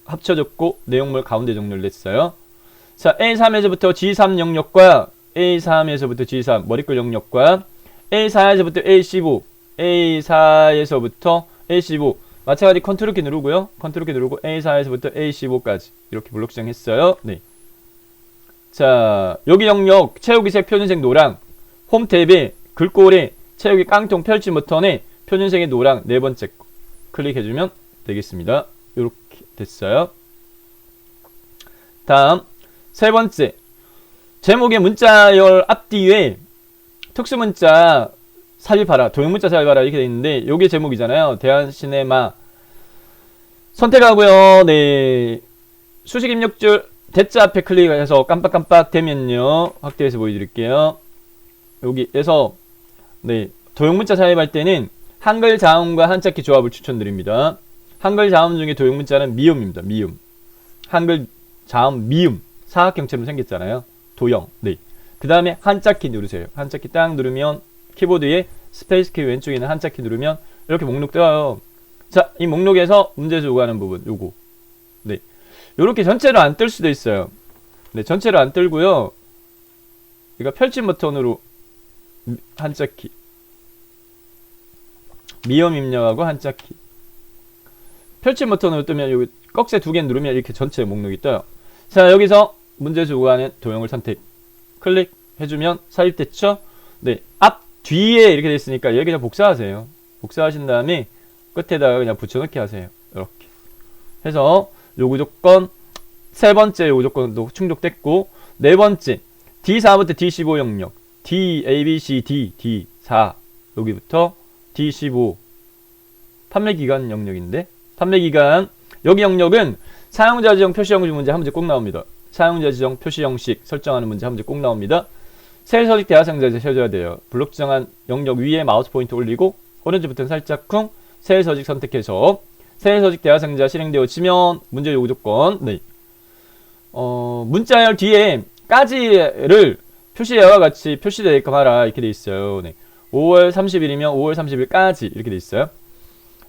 S1: 합쳐졌고 내용물 가운데 정렬을 냈어요. 자, A3에서부터 G3 영역과 A3에서부터 G3 머리글 영역과 A4에서부터 A15 A4에서부터 A15 마찬가지 컨트롤 키 누르고요. 컨트롤 키 누르고 A4에서부터 A15까지 이렇게 블록 지정했어요. 네. 자, 여기 영역 채우기색 표준색 노랑 홈 탭에 글꼴에 채우기 깡통 펼침 버튼에 표준색의 노랑 네 번째 거 클릭해주면 되겠습니다. 이렇게 됐어요. 다음 세 번째 제목의 문자열 앞뒤에 특수문자 삽입하라 도형문자 삽입하라 이렇게 되어 있는데 요게 제목이잖아요. 대한시네마 선택하고요. 네, 수식 입력줄 대자 앞에 클릭해서 깜빡깜빡 되면요 확대해서 보여드릴게요. 여기에서 네, 도형문자 삽입할 때는 한글 자음과 한자키 조합을 추천드립니다. 한글 자음 중에 도형문자는 미음입니다. 미음 한글 자음 미음 사각형처럼 생겼잖아요. 도형 네. 그 다음에 한자키 누르세요. 한자키 딱 누르면 키보드에 스페이스 키 왼쪽에 있는 한자키 누르면 이렇게 목록 떠요. 자, 이 목록에서 문제에서 요구하는 부분 요거 네, 요렇게 전체로 안 뜰 수도 있어요. 네, 전체로 안 뜰고요. 그러니까 펼침 버튼으로 한자키 미음 입력하고 한자키 펼침 버튼으로 뜨면 여기 꺽쇠 2개 누르면 이렇게 전체 목록이 떠요. 자, 여기서 문제에서 요구하는 도형을 선택. 클릭해주면 삽입됐죠? 네, 앞, 뒤에 이렇게 됐으니까 얘 그냥 복사하세요. 복사하신 다음에 끝에다가 그냥 붙여넣기 하세요. 이렇게 해서 요구 조건, 세 번째 요구 조건도 충족됐고, 네 번째 D4부터 D15 영역, D, A, B, C, D, D4 여기부터 D15 판매기간 영역인데, 판매기간 여기 영역은 사용자 지정 표시 형식 문제 한 문제 꼭 나옵니다. 사용자 지정 표시 형식 설정하는 문제 한 문제 꼭 나옵니다. 셀 서식 대하상자에서 세워줘야 돼요. 블록 지정한 영역 위에 마우스 포인트 올리고 오른쪽 버튼 살짝 쿵 셀 서식 선택해서 셀 서식 대하상자 실행되어지면 문제 요구 조건, 네. 문자열 뒤에 까지를 표시와 같이 표시되게끔 하라 이렇게 돼 있어요. 네. 5월 30일이면 5월 30일까지 이렇게 돼 있어요.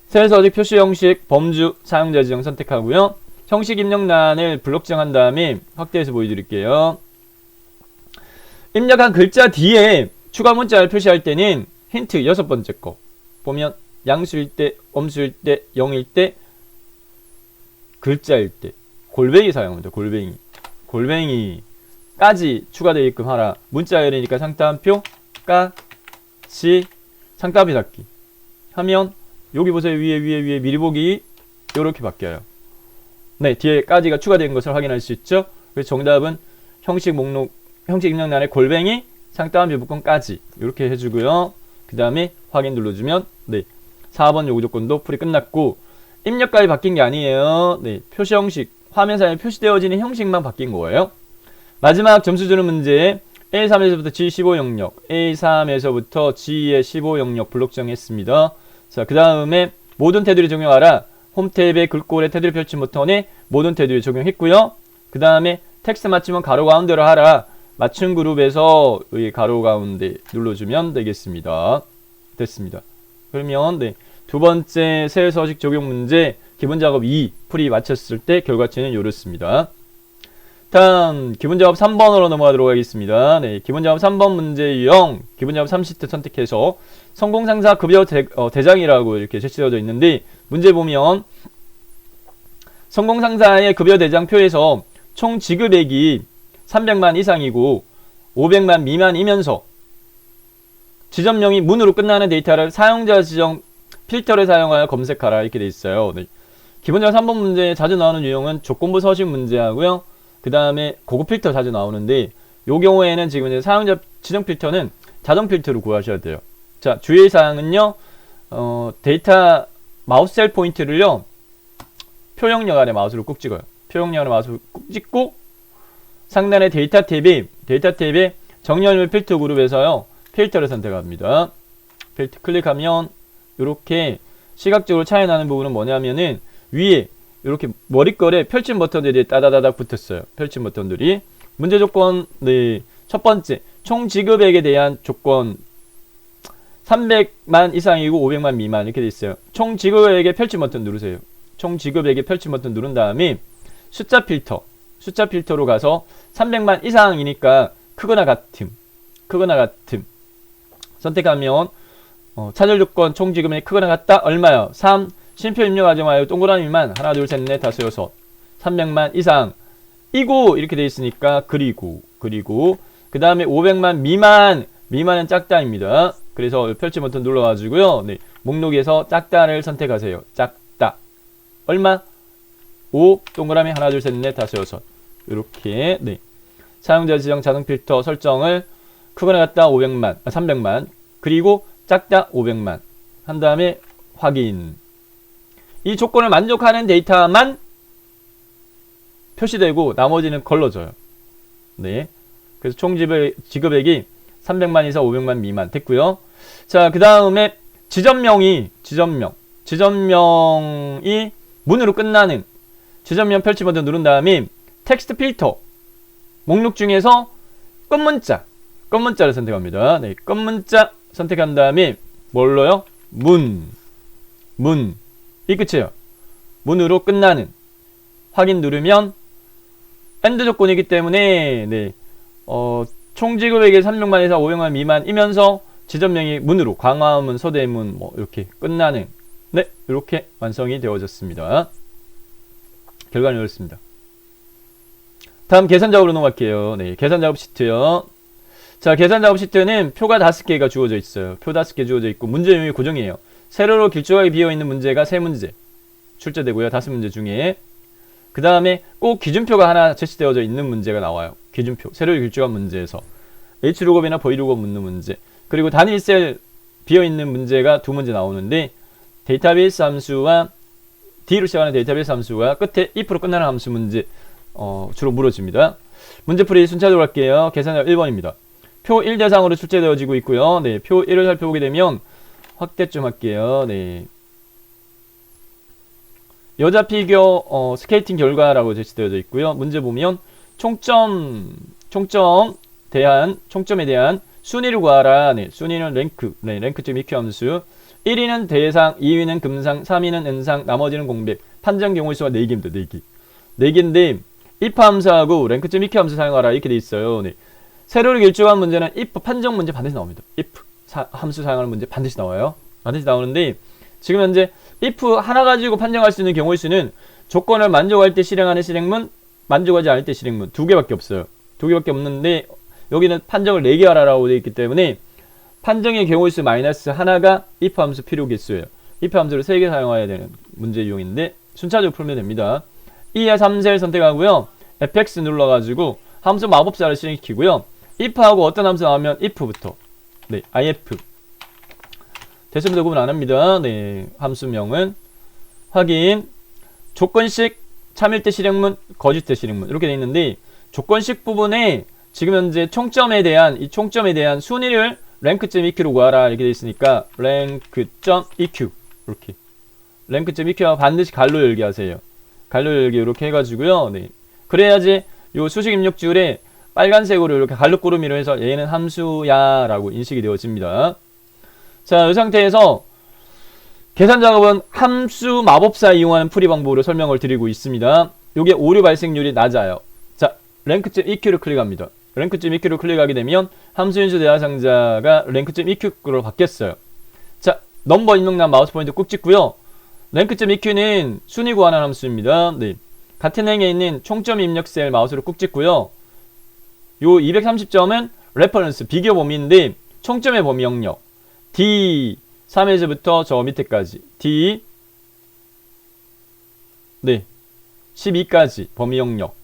S1: 셀 서식 표시 형식 범주 사용자 지정 선택하고요. 형식 입력란을 블록 지정한 다음에 확대해서 보여드릴게요. 입력한 글자 뒤에 추가 문자를 표시할 때는 힌트 6번째 거 보면 양수일 때, 엄수일 때, 0일 때, 글자일 때 골뱅이 사용합니다. 골뱅이까지 추가되게끔 하라. 문자열이니까 상따옴표 까지 상따옴표 닫기 하면 여기 보세요. 위에 미리 보기 이렇게 바뀌어요. 네, 뒤에까지가 추가된 것을 확인할 수 있죠. 그래서 정답은 형식 목록, 형식 입력란에 골뱅이 상따옴표 묶음까지 이렇게 해주고요. 그 다음에 확인 눌러주면 네, 4번 요구 조건도 풀이 끝났고, 입력까지 바뀐 게 아니에요. 네, 표시 형식, 화면상에 표시되어지는 형식만 바뀐 거예요. 마지막 점수 주는 문제 A3에서부터 G15 영역, A3에서부터 G의 15 영역 블록 정했습니다. 자, 그 다음에 모든 테두리 적용하라. 홈 탭의 글꼴에 테두리 펼침 버튼에 모든 테두리 적용했고요. 그 다음에 텍스트 맞춤은 가로 가운데로 하라. 맞춤 그룹에서 의 가로 가운데 눌러주면 되겠습니다. 됐습니다. 그러면 네, 두 번째 셀 서식 적용 문제 기본 작업 2 풀이 마쳤을 때 결과치는 이렇습니다. 다음 기본 작업 3번으로 넘어가도록 하겠습니다. 네, 기본 작업 3번 문제 유형 기본 작업 30트 선택해서 성공 상사 급여 대장이라고 이렇게 제시되어져 있는데, 문제 보면 성공 상사의 급여 대장표에서 총 지급액이 300만 이상이고 500만 미만이면서 지점명이 문으로 끝나는 데이터를 사용자 지정 필터를 사용하여 검색하라 이렇게 돼 있어요. 네. 기본적으로 3번 문제에 자주 나오는 유형은 조건부 서식 문제하고요. 그 다음에 고급 필터 자주 나오는데, 요 경우에는 지금 이제 사용자 지정 필터는 자동 필터로 구하셔야 돼요. 자, 주의사항은요, 데이터 마우스 셀 포인트를요, 표영역 안에 마우스를 꾹 찍어요. 표영역 안에 마우스를 꾹 찍고, 상단의 데이터 탭에 정렬물 필터 그룹에서요, 필터를 선택합니다. 필터 클릭하면 이렇게 시각적으로 차이 나는 부분은 뭐냐면은 위에 이렇게 머리결에 펼침 버튼들이 따다다닥 붙었어요. 펼침 버튼들이. 문제 조건, 네, 첫 번째 총 지급액에 대한 조건 300만 이상이고 500만 미만 이렇게 돼 있어요. 총 지급액에 펼침 버튼 누르세요. 총 지급액에 펼침 버튼 누른 다음에 숫자 필터로 가서 300만 이상이니까 크거나 같음 선택하면 차절 조건 총 지급액 크거나 같다 얼마요? 3. 심표 입력하지 마요. 동그라미만 하나 둘 셋 넷 다섯 여섯 300만 이상 이고 이렇게 돼 있으니까 그리고 그 다음에 500만 미만은 작다입니다. 그래서 펼치 버튼 눌러가지고요. 네, 목록에서 작다를 선택하세요. 작다 얼마? 5 동그라미 하나 둘 셋 넷 다섯 여섯 이렇게. 네, 사용자 지정 자동 필터 설정을 크거나 같다 300만 그리고 작다 500만 한 다음에 확인. 이 조건을 만족하는 데이터만 표시되고 나머지는 걸러져요. 네, 그래서 총 지급액이 300만 이상 500만 미만 됐고요. 자, 그 다음에 지점명이 문으로 끝나는 지점명 펼치 버튼 누른 다음에 텍스트 필터 목록 중에서 끝문자를 선택합니다. 네, 끝문자 선택한 다음에 뭘로요? 이 끝이에요. 문으로 끝나는 확인 누르면 엔드 조건이기 때문에 네, 총 지급액이 300만 이상 500만 미만이면서 지점명이 문으로 광화문, 서대문 뭐 이렇게 끝나는, 네, 이렇게 완성이 되어졌습니다. 결과는 이렇습니다. 다음 계산 작업으로 넘어갈게요. 네, 계산 작업 시트요. 자, 계산 작업 시트는 표가 5개가 주어져 있어요. 표 5개 주어져 있고 문제 유형이 고정이에요. 세로로 길쭉하게 비어있는 문제가 3문제 출제되고요. 5문제 중에. 그 다음에 꼭 기준표가 하나 제시되어져 있는 문제가 나와요. 기준표. 세로로 길쭉한 문제에서. H루곱이나 V루곱 묻는 문제. 그리고 단일 셀 비어있는 문제가 2문제 나오는데 데이터베이스 함수와 D로 시작하는 데이터베이스 함수와 끝에 if로 끝나는 함수 문제 주로 물어집니다. 문제풀이 순차적으로 할게요. 계산할 1번입니다. 표 1 대상으로 출제되어지고 있고요. 네, 표 1을 살펴보게 되면 확대 좀 할게요. 네. 여자 피겨 스케이팅 결과라고 제시되어져 있고요. 문제 보면 총점에 대한 순위를 구하라. 네, 순위는 랭크, 네, 랭크점 EQ 함수. 1위는 대상, 2위는 금상, 3위는 은상, 나머지는 공백. 판정 경우의 수가 4개입니다. 4개. 4개인데 if 함수하고 랭크점 EQ 함수 사용하라 이렇게 돼 있어요. 네. 세로를 길쭉한 문제는 if 판정 문제 반드시 나옵니다. if 함수 사용하는 문제 반드시 나와요. 반드시 나오는데 지금 현재 if 하나 가지고 판정할 수 있는 경우의 수는 조건을 만족할 때 실행하는 실행문, 만족하지 않을 때 실행문 2개밖에 없어요. 2개밖에 없는데 여기는 판정을 4개 하라고 되어 있기 때문에 판정의 경우의 수 마이너스 하나가 if 함수 필요 개수예요. if 함수를 3개 사용해야 되는 문제 유형인데 순차적으로 풀면 됩니다. 2와 3셀 선택하고요. fx 눌러가지고 함수 마법사를 실행시키고요. if하고 어떤 함수 나오면 if부터 네, if 대수부터 구분 안합니다. 네, 함수명은 확인 조건식 참일때 실행문 거짓때 실행문 이렇게 돼 있는데 조건식 부분에 지금 현재 총점에 대한 이 총점에 대한 순위를 랭크점 EQ로 구하라 이렇게 돼 있으니까 랭크점 EQ 이렇게 랭크점 EQ와 반드시 갈로 열기 하세요. 갈로 열기 이렇게 해가지고요. 네, 그래야지 요 수식 입력줄에 빨간색으로 이렇게 갈록구름이로 해서 얘는 함수야 라고 인식이 되어집니다. 자, 이 상태에서 계산 작업은 함수 마법사 이용하는 풀이 방법으로 설명을 드리고 있습니다. 요게 오류 발생률이 낮아요. 자, 랭크점 EQ를 클릭합니다. 랭크점 EQ를 클릭하게 되면 함수 인수 대상자가 랭크점 EQ로 바뀌었어요. 자, 넘버 입력란 마우스 포인트 꾹 찍고요. 랭크점 EQ는 순위 구하는 함수입니다. 네, 같은 행에 있는 총점 입력 셀 마우스로 꾹 찍고요. 요 230점은 레퍼런스 비교 범위인데 총점의 범위 영역 D 3에서부터 저 밑에까지 D 네 12까지 범위 영역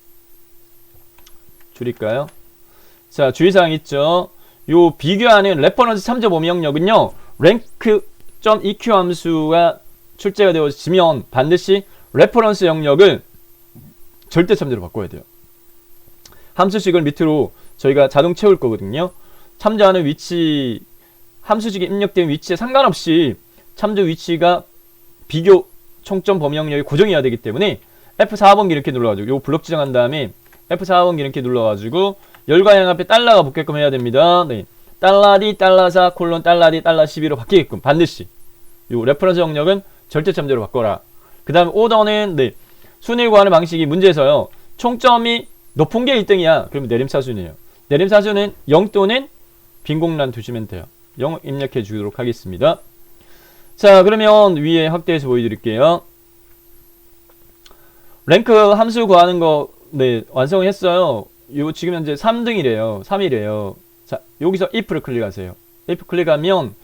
S1: 줄일까요? 자, 주의사항 있죠. 요 비교하는 레퍼런스 참조 범위 영역은요 rank.eq 함수가 출제가 되어지면 반드시 레퍼런스 영역을 절대 참조로 바꿔야 돼요. 함수식을 밑으로 저희가 자동 채울 거거든요. 참조하는 위치, 함수식이 입력된 위치에 상관없이 참조 위치가 비교 총점 범위 영역이 고정해야 되기 때문에 F4번기 이렇게 눌러가지고 요 블록 지정한 다음에 F4번기 이렇게 눌러가지고 열과형 앞에 달러가 붙게끔 해야 됩니다. 네, 달러디 달러사 콜론 달러디 달러 12로 바뀌게끔 반드시 요 레퍼런스 영역은 절대 참조로 바꿔라. 그 다음에 오더는 네, 순위 구하는 방식이 문제에서요. 총점이 높은 게 1등이야. 그러면 내림사순이에요. 내림사순은 0 또는 빈 공란 두시면 돼요. 0 입력해 주도록 하겠습니다. 자, 그러면 위에 확대해서 보여드릴게요. 랭크 함수 구하는 거 네, 완성을 했어요. 요 지금 현재 3등이래요. 3이래요. 자, 여기서 if를 클릭하세요. if 클릭하면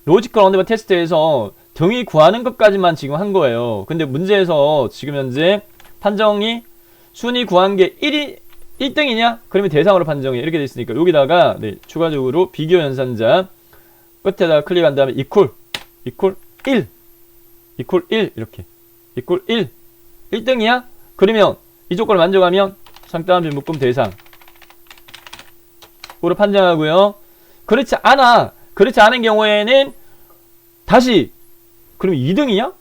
S1: 로지컬 언더바 테스트에서 등위 구하는 것까지만 지금 한 거예요. 근데 문제에서 지금 현재 판정이 순위 구한 게 1등이냐? 그러면 대상으로 판정해. 이렇게 돼 있으니까 여기다가 네, 추가적으로 비교 연산자 끝에다가 클릭한 다음에 equal 1 이렇게 equal 1 1등이야? 그러면 이 조건을 만족하면 상따옴표 묶음 대상으로 판정하고요. 그렇지 않은 경우에는 다시 그럼 2등이야?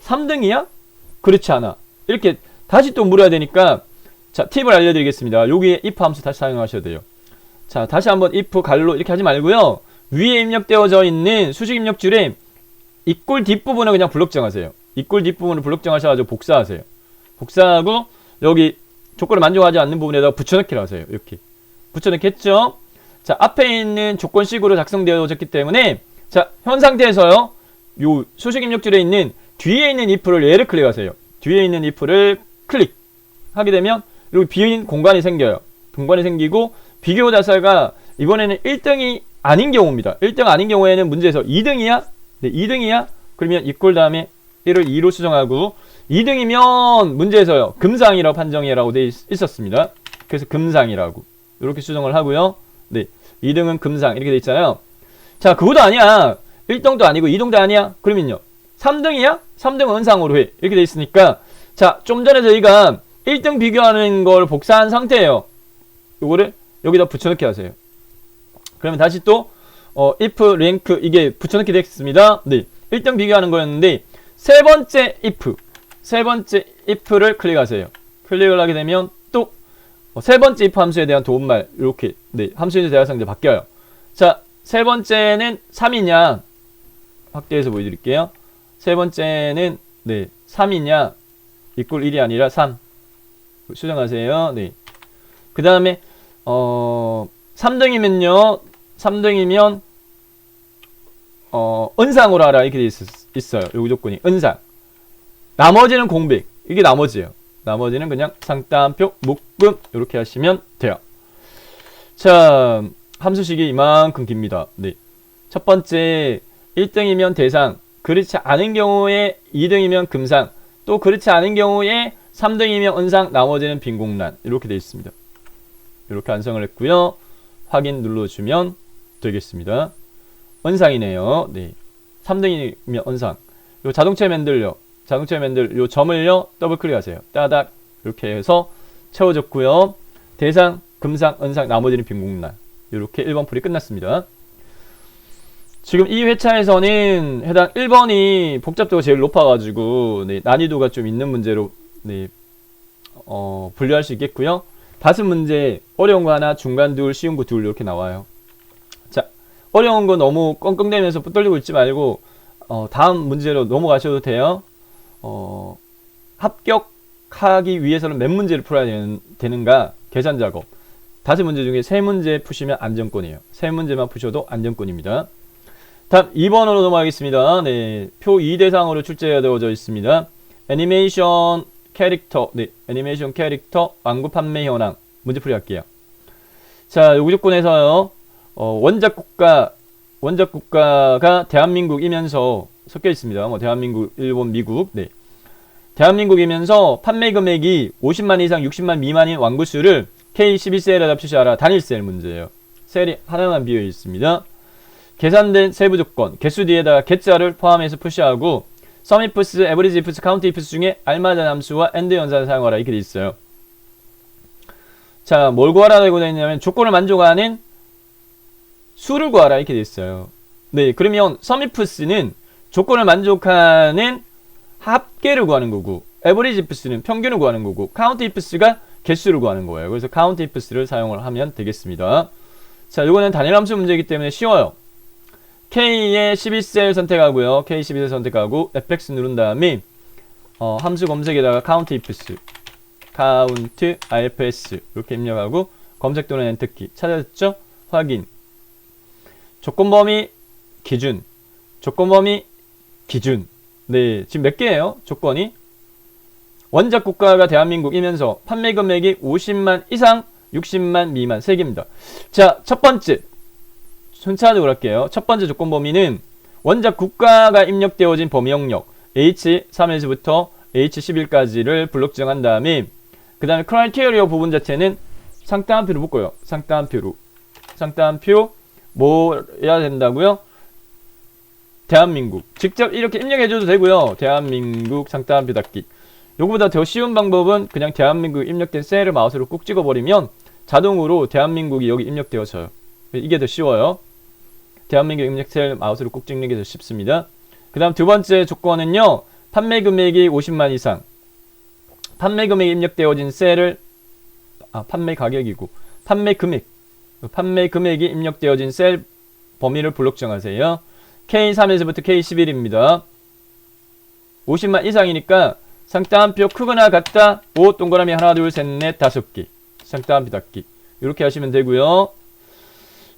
S1: 3등이야? 그렇지 않아. 이렇게 다시 또 물어야 되니까 자, 팁을 알려드리겠습니다. 여기에 if 함수 다시 사용하셔야 돼요. 자, 다시 한번 if 갈로 이렇게 하지 말고요. 위에 입력되어져 있는 수식 입력줄에 equal 뒷부분을 그냥 블록 정하세요. equal 뒷부분을 블록 정하셔가지고 복사하세요. 복사하고 여기 조건을 만족하지 않는 부분에다가 붙여넣기를 하세요. 이렇게 붙여넣기 했죠. 자, 앞에 있는 조건식으로 작성되어졌기 때문에 자, 현 상태에서요. 요 수식 입력줄에 있는 뒤에 있는 if를 얘를 클릭하세요. 뒤에 있는 if를 클릭하게 되면 그리고 빈 공간이 생겨요. 공간이 생기고 비교 자사가 이번에는 1등이 아닌 경우입니다. 1등 아닌 경우에는 문제에서 2등이야? 네, 2등이야? 그러면 이꼴 다음에 1을 2로 수정하고 2등이면 문제에서요. 금상이라고 판정이라고 되어 있었습니다. 그래서 금상이라고 이렇게 수정을 하고요. 네, 2등은 금상 이렇게 돼 있잖아요. 자, 그것도 아니야. 1등도 아니고 2등도 아니야. 그러면요. 3등이야? 3등은 은상으로 해. 이렇게 돼 있으니까 자, 좀 전에 저희가 1등 비교하는 걸 복사한 상태예요. 요거를 여기다 붙여넣기 하세요. 그러면 다시 또 if rank 이게 붙여넣기 되겠습니다. 네, 1등 비교하는 거였는데 세 번째 if를 클릭하세요. 클릭을 하게 되면 또 세 번째 if 함수에 대한 도움말 이렇게 네, 함수의 대화상자 바뀌어요. 자, 세 번째는 3이냐 확대해서 보여드릴게요. 세 번째는 네, 3이냐 equal 1이 아니라 3 수정하세요. 네. 그 다음에 3등이면요 3등이면 은상으로 하라 이렇게 돼 있어요. 요 조건이 은상. 나머지는 공백. 이게 나머지예요. 나머지는 그냥 상따옴표 묶음 이렇게 하시면 돼요. 자, 함수식이 이만큼 깁니다. 네. 첫 번째 1등이면 대상, 그렇지 않은 경우에 2등이면 금상, 또 그렇지 않은 경우에 3등이면 은상, 나머지는 빈 공란 이렇게 되어 있습니다. 이렇게 완성을 했고요. 확인 눌러주면 되겠습니다. 은상이네요. 네. 3등이면 은상. 요 자동차 맨들요. 자동차 맨들 요 점을요 더블 클릭하세요. 따닥 이렇게 해서 채워졌고요. 대상, 금상, 은상, 나머지는 빈 공란. 이렇게 1번 풀이 끝났습니다. 지금 이 회차에서는 해당 1번이 복잡도가 제일 높아가지고 네, 난이도가 좀 있는 문제로 네, 분류할 수 있겠고요. 다섯 문제 어려운 거 하나, 중간 둘, 쉬운 거 둘 이렇게 나와요. 자, 어려운 거 너무 끙끙대면서 붙들리고 있지 말고 다음 문제로 넘어가셔도 돼요. 합격하기 위해서는 몇 문제를 풀어야 되는가 계산 작업. 다섯 문제 중에 세 문제 푸시면 안정권이에요. 세 문제만 푸셔도 안정권입니다. 다음 2번으로 넘어가겠습니다. 네, 표 2 대상으로 출제되어져 있습니다. 애니메이션 캐릭터, 네, 애니메이션 캐릭터 완구 판매 현황 문제풀이 할게요. 자, 요 조건에서요. 원작 국가가 대한민국이면서 섞여 있습니다. 뭐 대한민국, 일본, 미국. 네. 대한민국이면서 판매 금액이 50만 이상 60만 미만인 완구수를 K12셀에다 표시하라. 단일 셀 문제예요. 셀이 하나만 비어 있습니다. 계산된 세부 조건, 개수 뒤에다가 개자를 포함해서 표시하고 sum ifs, average ifs, count ifs 중에 알맞은 함수와 and 연산을 사용하라 이렇게 돼 있어요. 자, 뭘 구하라고 되어 있냐면 조건을 만족하는 수를 구하라 이렇게 돼 있어요. 네, 그러면 sum ifs는 조건을 만족하는 합계를 구하는 거고 average ifs는 평균을 구하는 거고 count ifs가 개수를 구하는 거예요. 그래서 count ifs를 사용을 하면 되겠습니다. 자, 이거는 단일 함수 문제이기 때문에 쉬워요. K의 12셀 선택하고요. K12셀 선택하고 fx 누른 다음에 함수 검색에다가 count ifs, count ifs 이렇게 입력하고 검색 또는 엔터키 찾았죠? 확인. 조건범위 기준. 조건범위 기준. 네, 지금 몇 개예요? 조건이 원작 국가가 대한민국이면서 판매 금액이 50만 이상 60만 미만 3개입니다. 자, 첫 번째 순차적으로 할게요. 첫 번째 조건 범위는 원작 국가가 입력되어진 범위 영역 H3에서부터 H11까지를 블록 지정한 다음에 그 다음에 크라이테리어 부분 자체는 상따옴표로 묶어요. 상따옴표로. 상따옴표 뭐 해야 된다고요? 대한민국. 직접 이렇게 입력해줘도 되고요. 대한민국 상따옴표 닫기. 요거보다 더 쉬운 방법은 그냥 대한민국 입력된 셀을 마우스로 꾹 찍어버리면 자동으로 대한민국이 여기 입력되어져요. 이게 더 쉬워요. 대한민국 입력 셀 마우스로 꾹 찍는 게 더 쉽습니다. 그 다음 두 번째 조건은요. 판매 금액이 50만 이상. 판매 금액이 입력되어진 셀을 판매 가격이고 판매 금액이 입력되어진 셀 범위를 블록 정하세요. K3에서부터 K11입니다. 50만 이상이니까 상따옴표 크거나 같다 5 동그라미 하나 둘 셋 넷 5개 상따옴표 닫기 이렇게 하시면 되고요.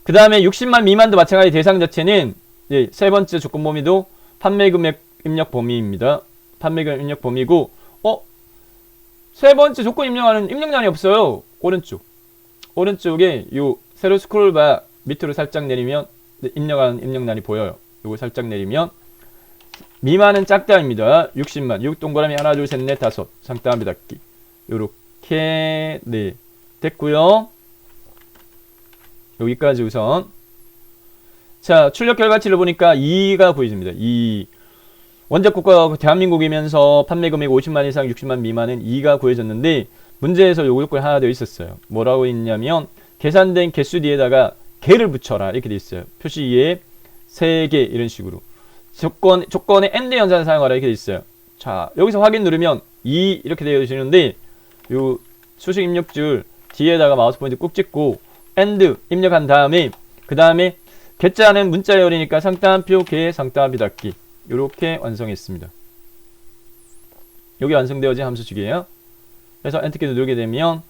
S1: 그 다음에 60만 미만도 마찬가지 대상 자체는 예, 세 번째 조건 범위도 판매 금액 입력 범위입니다. 판매 금액 입력 범위고 세 번째 조건 입력하는 입력란이 없어요. 오른쪽에 요 세로 스크롤바 밑으로 살짝 내리면 입력하는 입력란이 보여요. 요거 살짝 내리면 미만은 작다입니다. 60만 6 동그라미 하나 둘 셋 넷 다섯 상따함비 닫기 요렇게 네 됐고요. 여기까지 우선. 자, 출력 결과치를 보니까 2가 보여집니다. 2. 원작 국가가 대한민국이면서 판매 금액 50만 이상 60만 미만은 2가 구해졌는데 문제에서 요거 요건이 하나 더 있었어요. 뭐라고 있냐면 계산된 개수 뒤에다가 개를 붙여라 이렇게 돼 있어요. 표시 2에 3개 이런 식으로. 조건에 AND 연산을 사용하라 이렇게 돼 있어요. 자, 여기서 확인 누르면 2 이렇게 되어지는데 요 수식 입력줄 뒤에다가 마우스 포인트 꾹 찍고 AND 입력한 다음에 그 다음에 개자는 문자 열이니까 상따옴표 개 상따옴비 닫기 이렇게 완성했습니다. 여기 완성되어진 함수식이에요. 그래서 엔터키 누르게 되면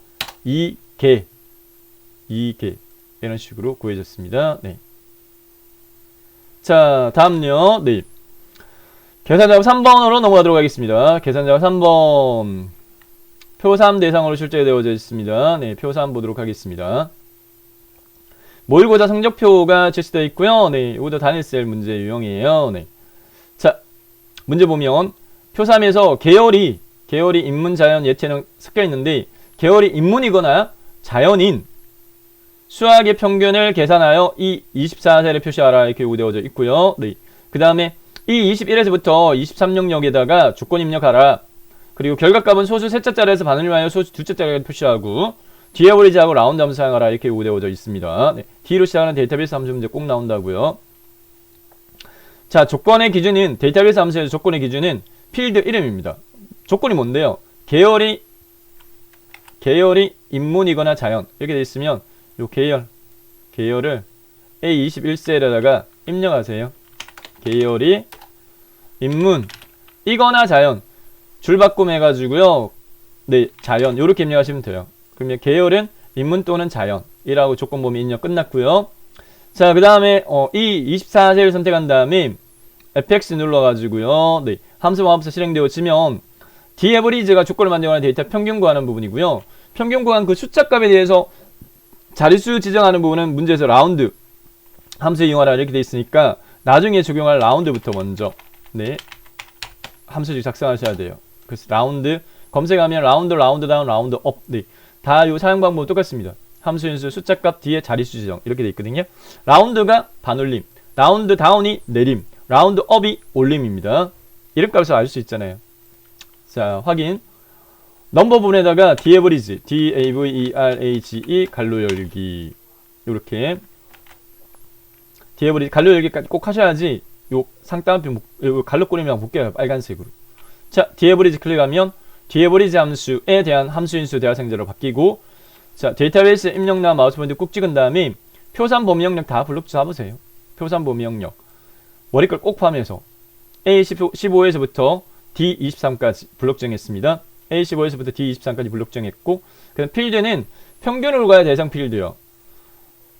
S1: 2개 이런 식으로 구해졌습니다. 네. 자, 다음요. 네. 계산작업 3번으로 넘어가도록 하겠습니다. 계산작업 3번 표 3 대상으로 출제되어져 있습니다. 네, 표 3 보도록 하겠습니다. 모의고사 성적표가 제시되어 있고요. 네, 이것도 단일셀 문제 유형이에요. 네. 자, 문제 보면 표 3에서 계열이 인문, 자연, 예체능 섞여 있는데 계열이 인문이거나 자연인 수학의 평균을 계산하여 이 24세를 표시하라 이렇게 요구되어져 있고요. 네. 그 다음에 이 21에서부터 23영역에다가 조건 입력하라. 그리고 결과값은 소수 셋자짜리에서 반올림하여 소수 두자짜리를 표시하고 뒤에 버리지하고 라운드 함수 사용하라 이렇게 요구되어져 있습니다. 네. D로 시작하는 데이터베이스 함수 문제 꼭 나온다고요. 자, 조건의 기준은 데이터베이스 함수에서 조건의 기준은 필드 이름입니다. 조건이 뭔데요? 계열이 인문이거나 자연 이렇게 돼 있으면 요 계열을 A21셀에다가 입력하세요. 계열이 인문이거나 자연 줄바꿈 해가지고요. 네, 자연 요렇게 입력하시면 돼요. 그러면 계열은 인문 또는 자연이라고 조건 범위 입력 끝났고요. 자, 그 다음에 이 24세를 선택한 다음에 fx 눌러가지고요. 네, 함수 실행되어지면 dAverage가 조건을 만들어가는 데이터 평균 구하는 부분이고요. 평균 구한 그 숫자 값에 대해서 자릿수 지정하는 부분은 문제에서 라운드 함수 이용하라 이렇게 돼 있으니까 나중에 적용할 라운드부터 먼저 네 함수식 작성하셔야 돼요. 그래서 라운드 검색하면 라운드 다운, 라운드 업 네, 다 요 사용 방법은 똑같습니다. 함수 인수 숫자 값 뒤에 자릿수 지정 이렇게 돼 있거든요. 라운드가 반올림, 라운드 다운이 내림, 라운드 업이 올림입니다. 이름값을 알 수 있잖아요. 자, 확인. 넘버 부분에다가 dAverage, D-A-V-E-R-A-G-E 갈로 열기 요렇게 dAverage 갈로 열기까지 꼭 하셔야지 요 상따옴표 요 갈로 꾸리면 볼게요. 빨간색으로. 자, dAverage 클릭하면 dAverage 함수에 대한 함수 인수 대화생제로 바뀌고 자, 데이터베이스 입력란 마우스 포인트 꾹 찍은 다음에 표3 범위 영역 다 블록 잡으세요. 표3 범위 영역 머리글 꼭 포함해서 A15에서부터 D23까지 블록 정했습니다. A15에서부터 D23까지 블록 정했고 그다음 필드는 평균을 구할 대상 필드요.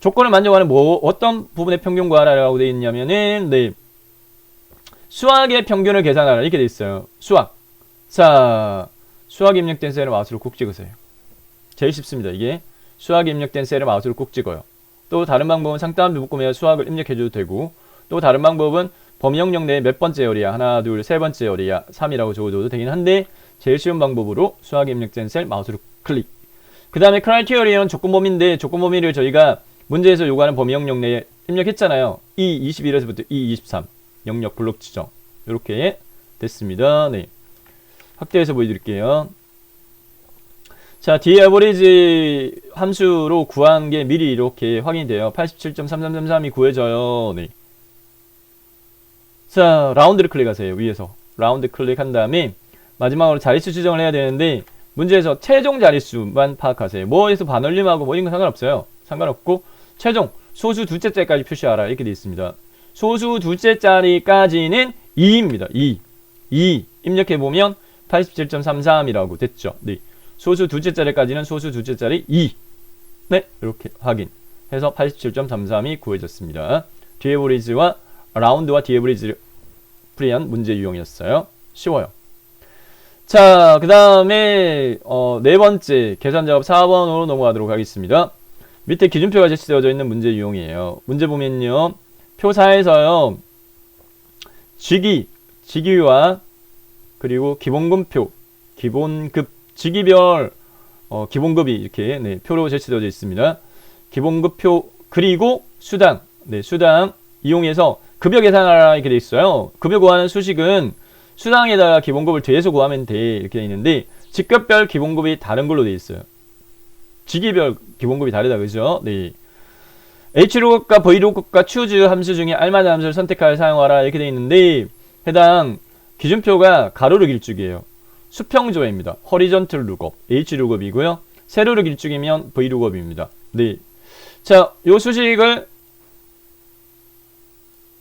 S1: 조건을 만족하는 어떤 부분의 평균 구하라라고 되어 있냐면은 네, 수학의 평균을 계산하라 이렇게 되어 있어요. 수학. 자, 수학 입력된 셀을 마우스로 꾹 찍으세요. 제일 쉽습니다. 이게 수학 입력된 셀을 마우스로 꾹 찍어요. 또 다른 방법은 상따옴표 묶으면 수학을 입력해줘도 되고 또 다른 방법은 범위 영역 내에 몇 번째 열이야 하나 둘 세 번째 열이야 3이라고 적어줘도 되긴 한데 제일 쉬운 방법으로 수학 입력된 셀 마우스로 클릭. 그 다음에 크라이테리언 조건 범위인데 조건 범위를 저희가 문제에서 요구하는 범위 영역 내에 입력했잖아요. E21에서부터 E23 영역 블록 지정 이렇게 됐습니다. 네, 확대해서 보여드릴게요. 자, dAverage 함수로 구한 게 미리 이렇게 확인이 돼요. 87.3333이 구해져요. 네. 자, 라운드를 클릭하세요. 위에서 라운드 클릭한 다음에 마지막으로 자릿수 지정을 해야 되는데 문제에서 최종 자릿수만 파악하세요. 뭐에서 반올림하고 뭐 이런 건 상관없어요. 상관없고 최종 소수 둘째 자리까지 표시하라 이렇게 되어 있습니다. 소수 둘째 자리까지는 2입니다. 2 입력해보면 87.33이라고 됐죠. 네. 소수 둘째 자리까지는 소수 둘째 자리 2. 네, 이렇게 확인해서 87.33이 구해졌습니다. dAverage와 라운드와 dAverage를 풀이한 문제 유형이었어요. 쉬워요. 자, 그 다음에 네 번째 계산 작업 4번으로 넘어가도록 하겠습니다. 밑에 기준표가 제시되어져 있는 문제 유형이에요. 문제 보면요. 표 4에서요. 직위와 그리고 기본급표, 기본급, 직위별 기본급이 이렇게 네, 표로 제시되어져 있습니다. 기본급표 그리고 수당, 네, 수당 이용해서 급여 계산하라 이렇게 돼 있어요. 급여 구하는 수식은 수당에다가 기본급을 더해서 구하면 돼 이렇게 돼 있는데 직급별 기본급이 다른 걸로 돼 있어요. 직위별 기본급이 다르다 그죠? 네. H로급과 V로급과 choose 함수 중에 알맞은 함수를 선택하여 사용하라 이렇게 돼 있는데 해당 기준표가 가로로 길쭉이에요. 수평조회입니다. horizontal lookup H로급이고요. 세로로 길쭉이면 V로급입니다. 네. 자, 요 수식을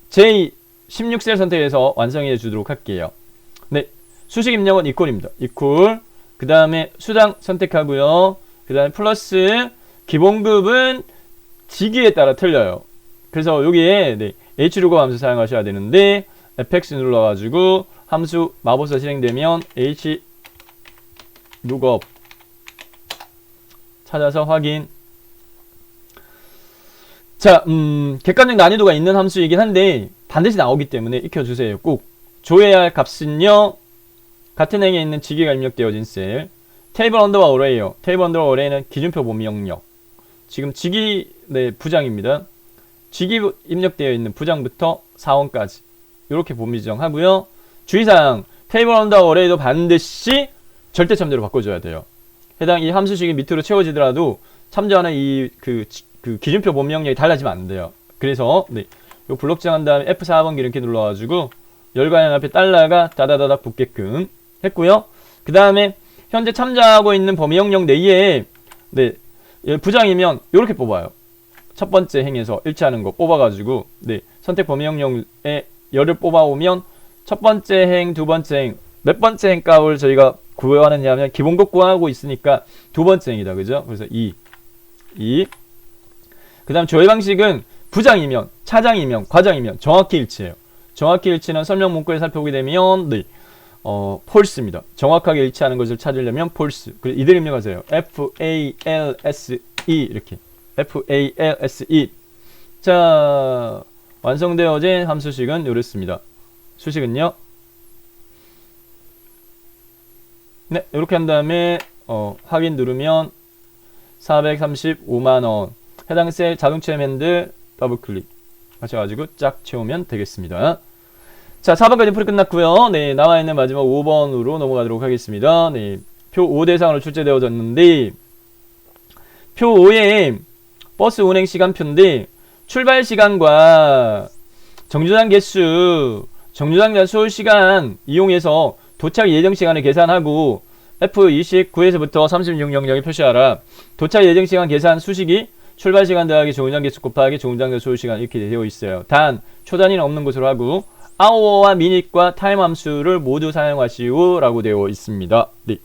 S1: J16셀 선택해서 완성해 주도록 할게요. 네. 수식 입력은 이퀄입니다. 이퀄. 그 다음에 수당 선택하고요. 그 다음에 플러스 기본급은 직위에 따라 틀려요. 그래서 여기에 네, H로급 함수 사용하셔야 되는데 fx 눌러가지고 함수 마법사 실행되면 H로급 찾아서 확인. 자, 객관적 난이도가 있는 함수이긴 한데 반드시 나오기 때문에 익혀주세요. 꼭 조회해야 할 값은요. 같은 행에 있는 직위가 입력되어진 셀 테이블 언더바 어레이요. 테이블 언더바 어레이는 기준표 범위 영역. 지금 직위 네, 부장입니다. 직위 입력되어 있는 부장부터 사원까지 이렇게 범위 지정하고요. 주의사항 테이블 언더 어레이도 반드시 절대 참조로 바꿔줘야 돼요. 해당 이 함수식이 밑으로 채워지더라도 참조하는 이 그 기준표 범위 영역이 달라지면 안 돼요. 그래서 네, 요 블록 지정한 다음에 F4번 기름키 눌러가지고 열과형 앞에 달러가 다다다닥 붙게끔 했고요. 그 다음에 현재 참조하고 있는 범위 영역 내에 네, 부장이면 이렇게 뽑아요. 첫 번째 행에서 일치하는 거 뽑아가지고 네, 선택 범위 영역에 열을 뽑아오면 첫 번째 행, 두 번째 행, 몇 번째 행 값을 저희가 구하느냐 하면 기본급 구하고 있으니까 두 번째 행이다. 그죠? 그래서 2. 그 다음 조회 방식은 부장이면, 차장이면, 과장이면 정확히 일치해요. 정확히 일치는 설명 문구에 살펴보게 되면 네, false입니다. 정확하게 일치하는 것을 찾으려면 false. 그리고 이대로 입력하세요. false 이렇게 false. 자, 완성되어진 함수식은 이렇습니다. 수식은요. 네, 이렇게 한 다음에 확인 누르면 435만원 해당 셀 자동 채움 핸들 더블 클릭 하셔가지고 쫙 채우면 되겠습니다. 자, 4번까지 풀이 끝났고요. 네, 나와있는 마지막 5번으로 넘어가도록 하겠습니다. 네, 표 5 대상으로 출제되어졌는데 표 5에 버스 운행 시간표인데 출발 시간과 정류장 개수, 정류장 소요 시간 이용해서 도착 예정 시간을 계산하고 F29에서부터 3600에 표시하라. 도착 예정 시간 계산 수식이 출발 시간 더하기 정류장 개수 곱하기 정류장 소요 시간 이렇게 되어 있어요. 단 초단위는 없는 것으로 하고 hour와 minut과 time 함수를 모두 사용하시오 라고 되어 있습니다. 네.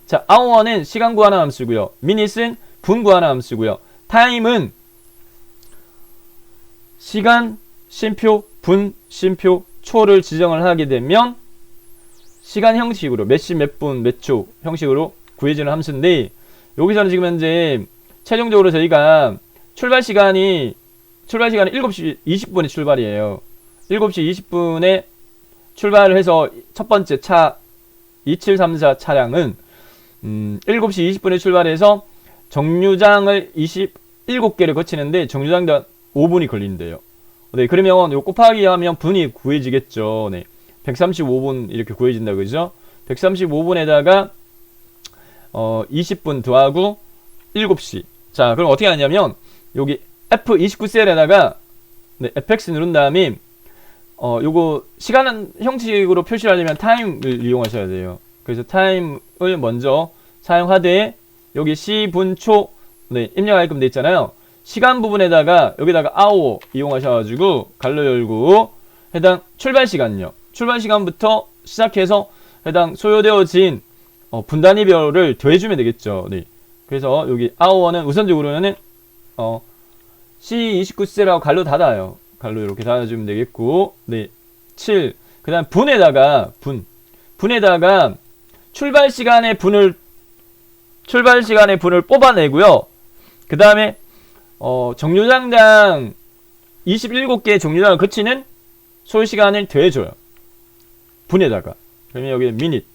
S1: 자, hour는 시간 구하는 함수고요. minut은 분 구하는 함수고요. time은 시간, 쉼표, 분, 쉼표, 초를 지정을 하게 되면 시간 형식으로 몇 시, 몇 분, 몇 초 형식으로 구해지는 함수인데 여기서는 지금 현재 최종적으로 저희가 출발 시간이 7시 20분에 출발이에요. 7시 20분에 출발을 해서 첫 번째 차 2734 차량은 7시 20분에 출발해서 정류장을 27개를 거치는데 정류장당 5분이 걸린대요. 네, 그러면 요 곱하기 하면 분이 구해지겠죠. 네. 135분 이렇게 구해진다 그죠? 135분에다가 20분 더하고 7시. 자, 그럼 어떻게 하냐면 여기 F29셀에다가 네, FX 누른 다음에 요거 시간 형식으로 표시를 하려면 타임을 이용하셔야 돼요. 그래서 타임을 먼저 사용하되 여기 시, 분, 초 네, 입력하게끔 돼 있잖아요. 시간 부분에다가 여기다가 hour 이용하셔가지고 갈로 열고 해당 출발 시간요. 출발 시간부터 시작해서 해당 소요되어진 분단위별을 더해주면 되겠죠. 네. 그래서 여기 hour는 우선적으로는 C29셀하고 갈로 닫아요. 갈로 이렇게 닫아주면 되겠고, 네. 7. 그 다음 분에다가 분에다가 출발 시간의 분을 뽑아내고요. 그 다음에 정류장당 27개의 정류장을 거치는 소요시간을 더해줘요. 분에다가. 그러면 여기는 minute,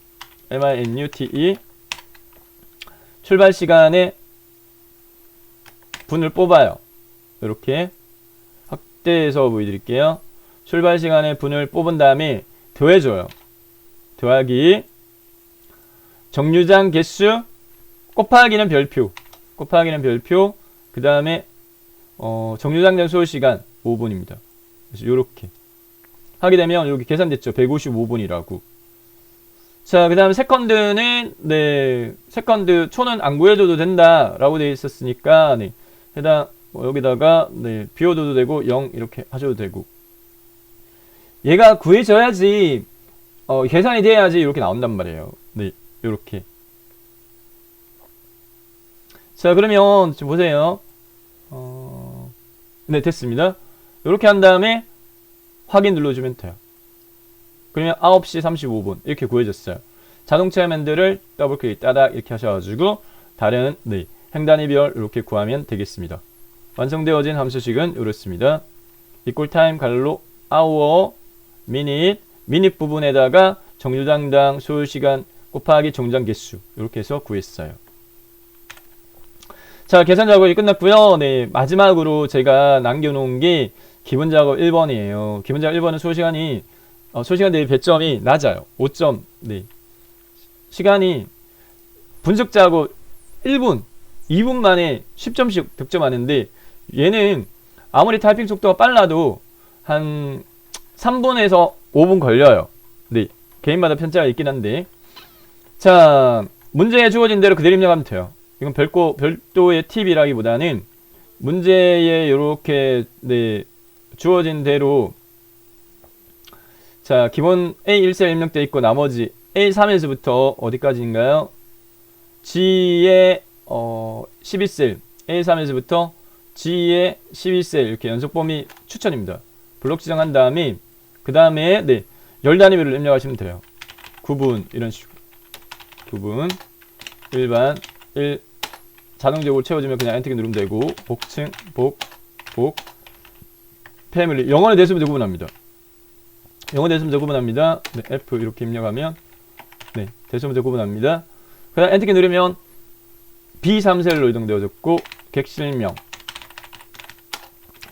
S1: minute 출발 시간의 분을 뽑아요. 이렇게 확대해서 보여드릴게요. 출발 시간의 분을 뽑은 다음에 더해줘요. 더하기 정류장 개수 곱하기는 별표, 그 다음에 정류장당 소요시간 5분입니다. 그래서 요렇게 하게 되면 여기 계산됐죠. 155분이라고. 자, 그 다음에 세컨드는, 네, 세컨드 초는 안 구해줘도 된다라고 되어 있었으니까, 네, 해당, 여기다가, 네, 비워둬도 되고, 0 이렇게 하셔도 되고. 얘가 구해져야지, 계산이 돼야지 이렇게 나온단 말이에요. 네, 요렇게. 자, 그러면, 지금 보세요. 네, 됐습니다. 요렇게 한 다음에, 확인 눌러주면 돼요. 그러면 9시 35분 이렇게 구해졌어요. 자동차 핸들을 더블 클릭 따닥 이렇게 하셔가지고 다른 네, 행단위별 이렇게 구하면 되겠습니다. 완성되어진 함수식은 이렇습니다. equal time 갈로 hour, minute 부분에다가 정류장당 소요시간 곱하기 정류장 개수 이렇게 해서 구했어요. 자, 계산 작업이 끝났고요. 네, 마지막으로 제가 남겨놓은 게 기본 작업 1번이에요. 기본 작업 1번은 소요시간 대비 배점이 낮아요. 5점. 네. 시간이 분석 작업 1분, 2분 만에 10점씩 득점하는데 얘는 아무리 타이핑 속도가 빨라도 한 3분에서 5분 걸려요. 네. 개인마다 편차가 있긴 한데. 자, 문제에 주어진 대로 그대로 입력하면 돼요. 이건 별도의 팁이라기보다는 문제에 이렇게 네, 주어진 대로 자, 기본 A1셀 입력되어 있고 나머지 A3에서부터 어디까지인가요? G의 12셀 A3에서부터 G의 12셀 이렇게 연속 범위 추천입니다. 블록 지정한 다음에 그 다음에 네, 열 단위별로 입력하시면 돼요. 9분 이런 식으로 9분 일반 1 자동적으로 채워지면 그냥 엔터키 누르면 되고 복층 복 패밀리 영어의 대수부터 구분합니다. 영어 대수부터 구분합니다. 네, F 이렇게 입력하면 네, 대수부터 구분합니다. 그 다음 엔터키 누르면 B3셀로 이동되어졌고 객실명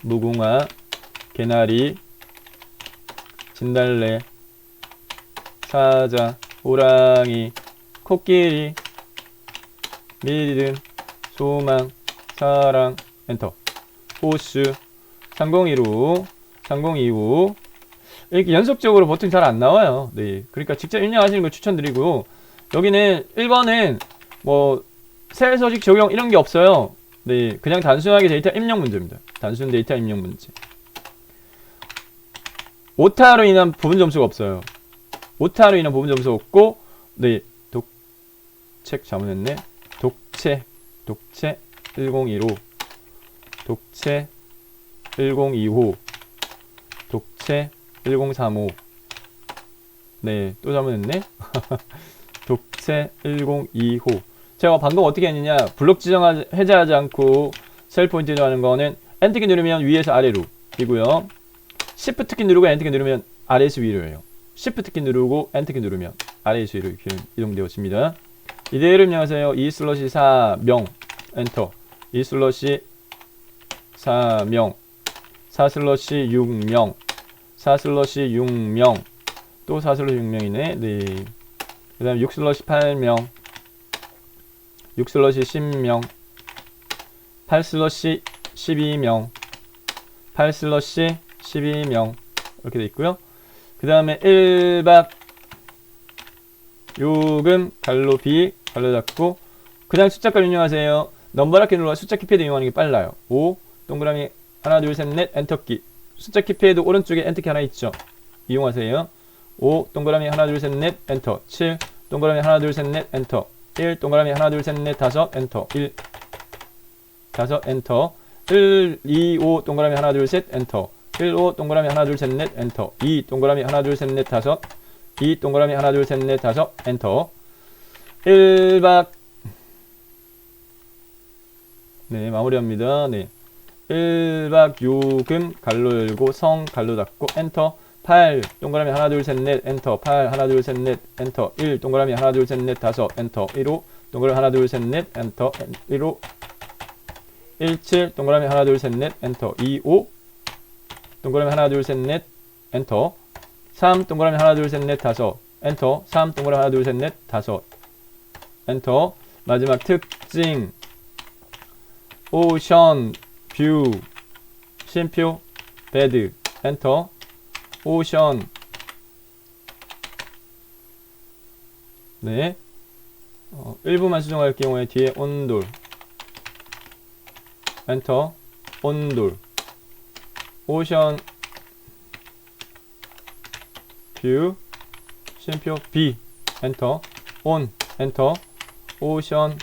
S1: 무궁화 개나리 진달래 사자 호랑이 코끼리 믿음 소망 사랑 엔터 호수 3015 이렇게 연속적으로 버튼이 잘 안 나와요. 네, 그러니까 직접 입력하시는 걸 추천드리고 여기는 1번은 뭐 셀 서식 적용 이런 게 없어요. 네, 그냥 단순하게 데이터 입력 문제입니다. 단순 데이터 입력 문제. 오타로 인한 부분 점수가 없어요. 오타로 인한 부분 점수 없고 네, 독책 잘못했네. 독채 1015 독채 1025 독채 1035 네, 또 잘못했네. 독채 1025 제가 방금 어떻게 했느냐 블록 해제하지 않고 셀 포인트 하는 거는 엔터키 누르면 위에서 아래로 이고요. Shift 키 누르고 엔터키 누르면 아래에서 위로예요. Shift 키 누르고 엔터키 누르면 아래에서 위로 이렇게 이동되었습니다. 이대로 입력하세요. 2/4명 엔터 2/4명 4/6명 4/6명 또 4/6명이네. 네. 그 다음 6/8명 6/10명 8/12명 8/12명 이렇게 돼 있고요. 그 다음에 1박 요금 갈로 B 갈로 닫고 그냥 숫자값 입력하세요. 넘버라키 눌러 숫자 키패드 이용하는 게 빨라요. 5 동그라미 하나 둘 셋 넷 엔터키 숫자 키패드 오른쪽에 엔터키 하나 있죠. 이용하세요. 5 동그라미 하나 둘 셋 넷 엔터 7 동그라미 하나 둘 셋 넷 엔터 1 동그라미 하나 둘 셋 넷 다섯 엔터 1 다섯 엔터 1 2 5 동그라미 하나 둘 셋 엔터 1 5 동그라미 하나 둘 셋 넷 엔터 2 동그라미 하나 둘 셋 넷 다섯 2 동그라미 하나 둘 셋 넷 다섯 엔터 1박 네, 마무리합니다. 네. 1박 요금 갈로 열고 성 갈로 닫고 엔터 8 동그라미 하나 둘 셋 넷 엔터 8 하나 둘 셋 넷 엔터 1 동그라미 하나 둘 셋 넷 다섯 엔터 1호 동그라미 하나 둘 셋 넷 엔터 1호 17 동그라미 하나 둘 셋 넷 엔터 25 동그라미 하나 둘 셋 넷 엔터 3 동그라미 하나 둘 셋 넷 다섯 엔터 3 동그라미 하나 둘 셋 넷 다섯 엔터 마지막 특징 오션 뷰 쉼표 베드 엔터 오션 네 일부만 수정할 경우에 뒤에 온돌 엔터 온돌 오션 뷰 쉼표 B 엔터 온 엔터 오션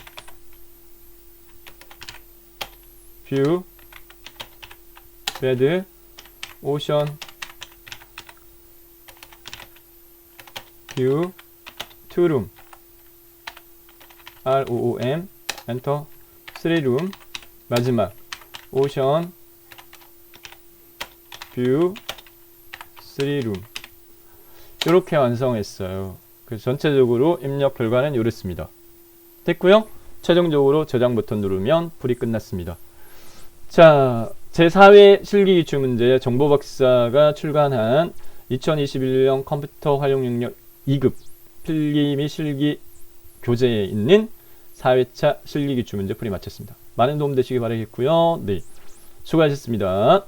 S1: 뷰 베드 오션 뷰 투룸 ROOM 엔터 3룸 마지막 오션 뷰 3룸 이렇게 완성했어요. 그래서 전체적으로 입력 결과는 이렇습니다. 됐고요. 최종적으로 저장 버튼 누르면 불이 끝났습니다. 자, 제4회 실기기출 문제 정보박사가 출간한 2021년 컴퓨터 활용 능력 2급 필기 및 실기 교재에 있는 4회차 실기기출 문제 풀이 마쳤습니다. 많은 도움 되시기 바라겠고요. 네, 수고하셨습니다.